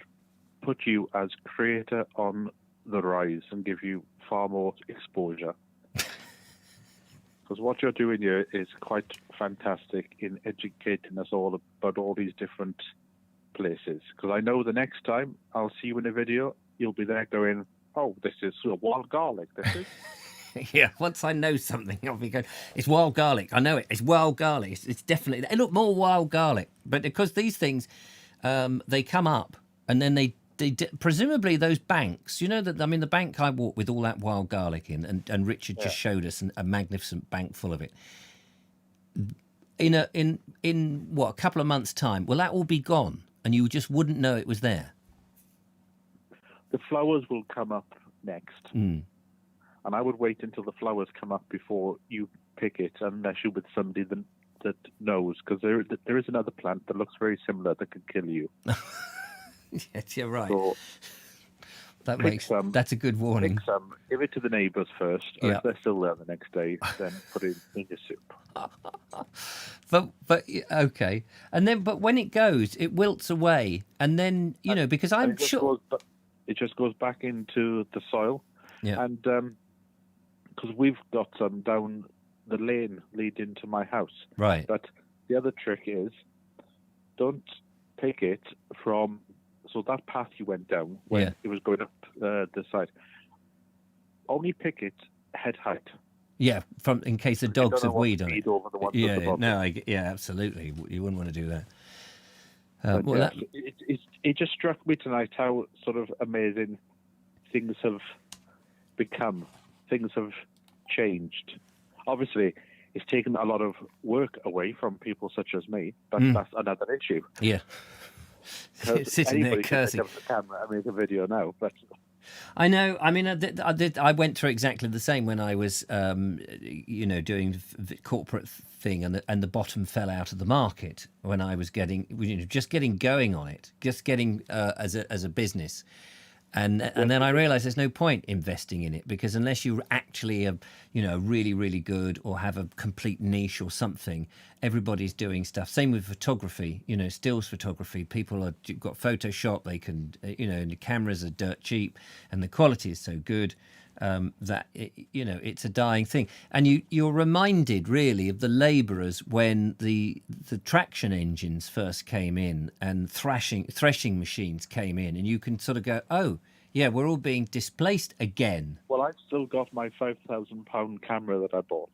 put you as creator on the rise and give you far more exposure. Because what you're doing here is quite fantastic in educating us all about all these different places. Because I know the next time I'll see you in a video, you'll be there going, oh, this is wild garlic, this is. Yeah, once I know something, I'll be going, it's wild garlic. I know it. It's wild garlic. It's definitely, they look more wild garlic. But because these things, they come up and then they presumably those banks, you know, that I mean, the bank I walked with all that wild garlic in, and Richard just showed us a magnificent bank full of it. In what, a couple of months' time, will that all be gone and you just wouldn't know it was there? The flowers will come up next. Mm. And I would wait until the flowers come up before you pick it, unless you're with somebody that knows, because there is another plant that looks very similar that could kill you. Yes, you're right. So that's a good warning. Pick some, give it to the neighbours first, or if they're still there the next day, then put it in your soup. But okay, and then but when it goes, it wilts away, and then because I'm sure it just goes back into the soil. Yeah, and because we've got some down the lane leading to my house. Right. But the other trick is, don't pick it from. So that path you went down when it was going up the side. Only pick it head height. Yeah, in case the dogs have weed on it. Over the ones at the bottom. Absolutely. You wouldn't want to do that. It just struck me tonight how sort of amazing things have become. Things have changed. Obviously, it's taken a lot of work away from people such as me, but that's another issue. Yeah. Sitting there cursing. Up the camera and make a video now, but I know. I mean, I went through exactly the same when I was, doing the corporate thing, and the bottom fell out of the market when I was just getting going on it, just getting as a business. And then I realised there's no point investing in it, because unless you're actually really, really good or have a complete niche or something, everybody's doing stuff. Same with photography, stills photography. People have got Photoshop. They can, the cameras are dirt cheap, and the quality is so good that it's a dying thing. And you're reminded really of the labourers when the traction engines first came in and threshing machines came in, and you can sort of go, oh yeah, we're all being displaced again. Well, I've still got my £5,000 camera that I bought.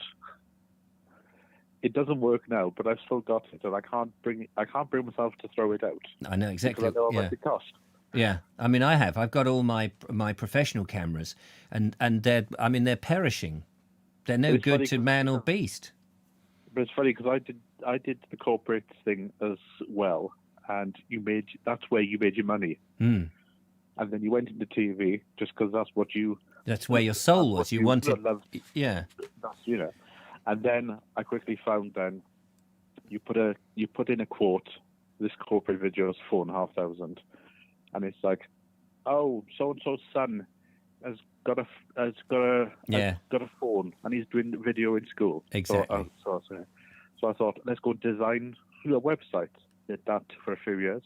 It doesn't work now, but I've still got it, and I can't bring myself to throw it out. I know exactly. Because I know how much it cost. Yeah, I mean, I've got all my professional cameras, and they're perishing. They're no good to man or beast. But it's funny because I did the corporate thing as well, and that's where you made your money. Mm. And then you went into TV just because that's where your soul was. You wanted, yeah. That's and then I quickly found you put in a quote. This corporate video is $4,500. And it's like, oh, so and so's son has got a phone, and he's doing video in school. Exactly. So I thought, let's go design through a website. Did that for a few years.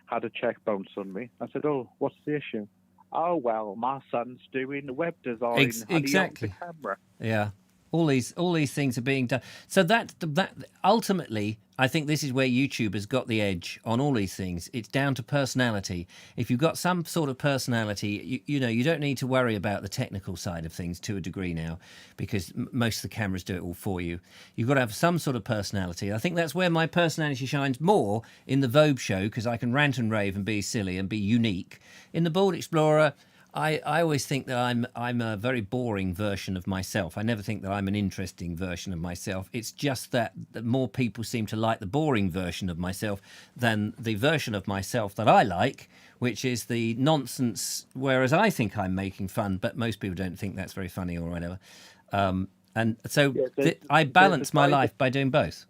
Had a check bounce on me. I said, "Oh, what's the issue?" "Oh well, my son's doing web design. Exactly. And he owns a camera." Yeah. All these things are being done. So that ultimately, I think this is where YouTube has got the edge on all these things. It's down to personality. If you've got some sort of personality, you know, you don't need to worry about the technical side of things to a degree now, because most of the cameras do it all for you. You've got to have some sort of personality. I think that's where my personality shines more in the Vobes show, because I can rant and rave and be silly and be unique. In the Bald Explorer, I always think that I'm a very boring version of myself. I never think that I'm an interesting version of myself. It's just that more people seem to like the boring version of myself than the version of myself that I like, which is the nonsense, whereas I think I'm making fun, but most people don't think that's very funny or whatever. And so I balance my life by doing both.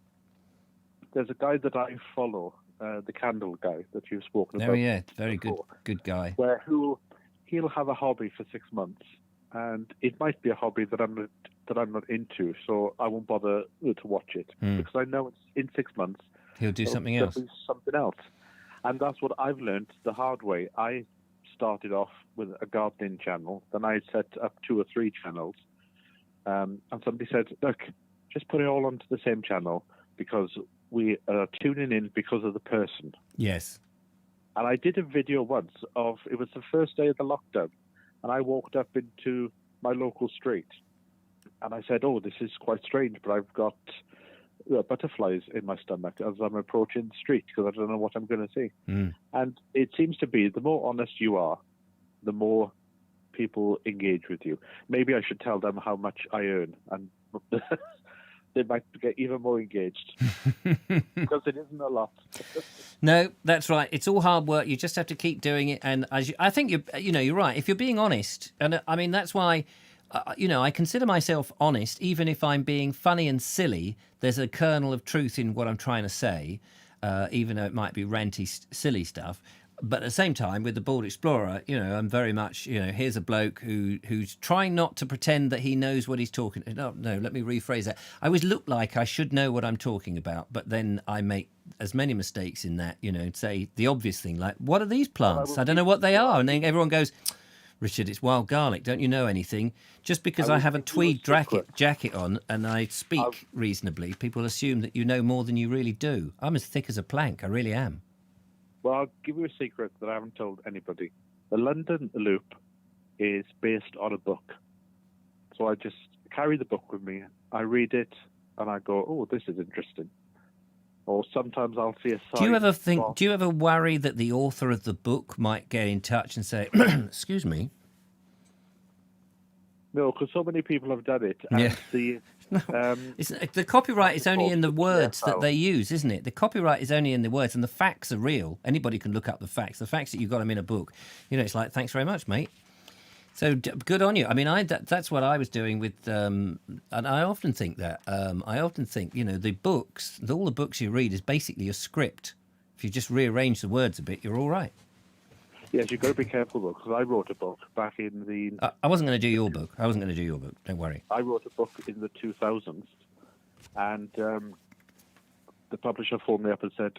There's a guy that I follow, the Candle guy that you've spoken about. Oh yeah, very good guy. Where he'll have a hobby for 6 months, and it might be a hobby that I'm not into, so I won't bother to watch it because I know it's in 6 months he'll do something else. And that's what I've learned the hard way. I started off with a gardening channel, then I set up 2 or 3 channels, and somebody said, "Look, just put it all onto the same channel because we are tuning in because of the person." Yes. And I did a video once it was the first day of the lockdown, and I walked up into my local street, and I said, "Oh, this is quite strange, but I've got butterflies in my stomach as I'm approaching the street because I don't know what I'm going to see." And it seems to be the more honest you are, the more people engage with you. Maybe I should tell them how much I earn, and they might get even more engaged because it isn't a lot. No, that's right. It's all hard work. You just have to keep doing it. And I think you're right. If you're being honest, and I mean that's why, I consider myself honest, even if I'm being funny and silly. There's a kernel of truth in what I'm trying to say, even though it might be ranty, silly stuff. But at the same time, with the Bald Explorer, I'm very much, here's a bloke who's trying not to pretend that he knows what he's talking. No, let me rephrase that. I always look like I should know what I'm talking about, but then I make as many mistakes in that, say the obvious thing, like, what are these plants? I don't know what they are. And then everyone goes, "Richard, it's wild garlic. Don't you know anything?" Just because I have a tweed jacket on and I speak reasonably, people assume that you know more than you really do. I'm as thick as a plank. I really am. Well, I'll give you a secret that I haven't told anybody. The London Loop is based on a book. So I just carry the book with me. I read it and I go, "Oh, this is interesting." Or sometimes I'll see a sign. Do you ever worry that the author of the book might get in touch and say, "Excuse me"? No, because so many people have done it. And the copyright is only in the words that they use, isn't it? The copyright is only in the words, and the facts are real. Anybody can look up the facts. The facts that you've got them in a book. It's like, thanks very much, mate. So good on you. I mean, that's what I was doing with, and I often think that. The books, all the books you read is basically a script. If you just rearrange the words a bit, you're all right. Yes, you've got to be careful, though, because I wrote a book back in the... I wasn't going to do your book. Don't worry. I wrote a book in the 2000s, and the publisher phoned me up and said,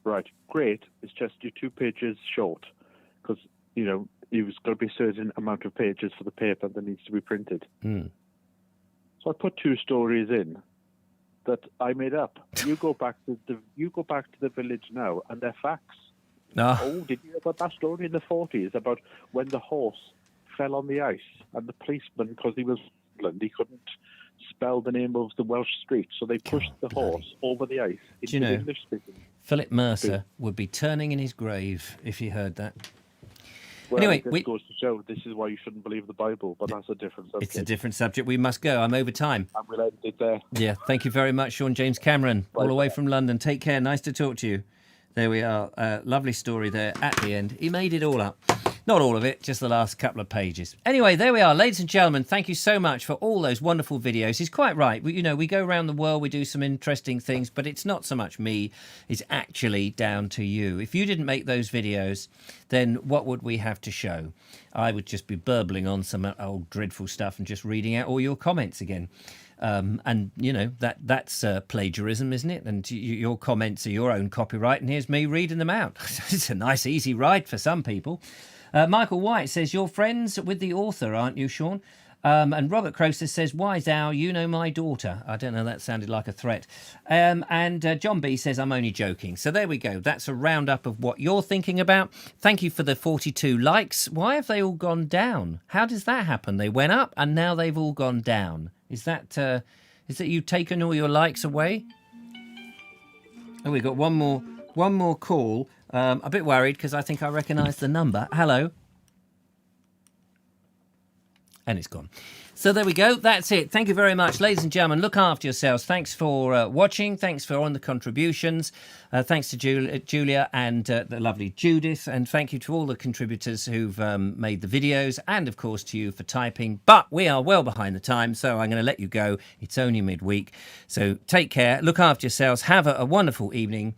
"Right, great, it's just you're 2 pages short, because, you've got to be a certain amount of pages for the paper that needs to be printed." So I put 2 stories in that I made up. You go back to the village now, and they're facts. No. Oh, did you hear about that story in the 40s about when the horse fell on the ice and the policeman, because he was England, he couldn't spell the name of the Welsh street, so they pushed the horse over the ice into the English speaking. Philip Mercer would be turning in his grave if he heard that. Well, anyway, this goes to show this is why you shouldn't believe the Bible, but that's a different subject. It's a different subject. We must go. I'm over time. And we'll end it there. Yeah, thank you very much, Sean James Cameron, all the way from London. Take care. Nice to talk to you. There we are. Lovely story there at the end. He made it all up. Not all of it, just the last couple of pages. Anyway, there we are. Ladies and gentlemen, thank you so much for all those wonderful videos. He's quite right. We go around the world, we do some interesting things, but it's not so much me. It's actually down to you. If you didn't make those videos, then what would we have to show? I would just be burbling on some old dreadful stuff and just reading out all your comments again. And, you know, that's plagiarism, isn't it? And your comments are your own copyright, and here's me reading them out. It's a nice, easy ride for some people. Michael White says, you're friends with the author, aren't you, Sean? And Robert Croser says, wise owl, you know my daughter. I don't know, that sounded like a threat. And John B says, I'm only joking. So there we go. That's a roundup of what you're thinking about. Thank you for the 42 likes. Why have they all gone down? How does that happen? They went up and now they've all gone down. Is that you've taken all your likes away? Oh, we got one more call. A bit worried because I think I recognise the number. Hello. And it's gone. So there we go. That's it. Thank you very much, ladies and gentlemen. Look after yourselves. Thanks for watching. Thanks for all the contributions. Thanks to Julia and the lovely Judith. And thank you to all the contributors who've made the videos. And, of course, to you for typing. But we are well behind the time, so I'm going to let you go. It's only midweek. So take care. Look after yourselves. Have a wonderful evening.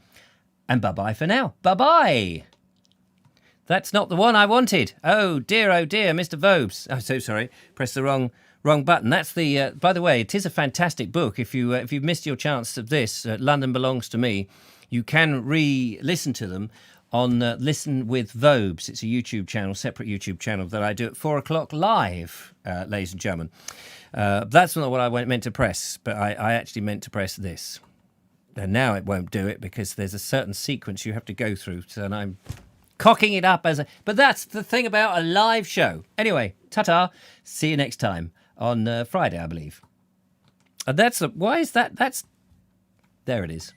And bye-bye for now. Bye-bye. That's not the one I wanted. Oh dear, Mr. Vobes. I'm so sorry. Pressed the wrong button. That's the. By the way, it is a fantastic book. If you've missed your chance of this, London Belongs to Me, you can re-listen to them on Listen with Vobes. It's a YouTube channel, separate YouTube channel that I do at 4:00 live, ladies and gentlemen. That's not what I meant to press, but I actually meant to press this. And now it won't do it because there's a certain sequence you have to go through. So I'm cocking it up but that's the thing about a live show. Anyway, ta-ta. See you next time on Friday, I believe. And why is that? There it is.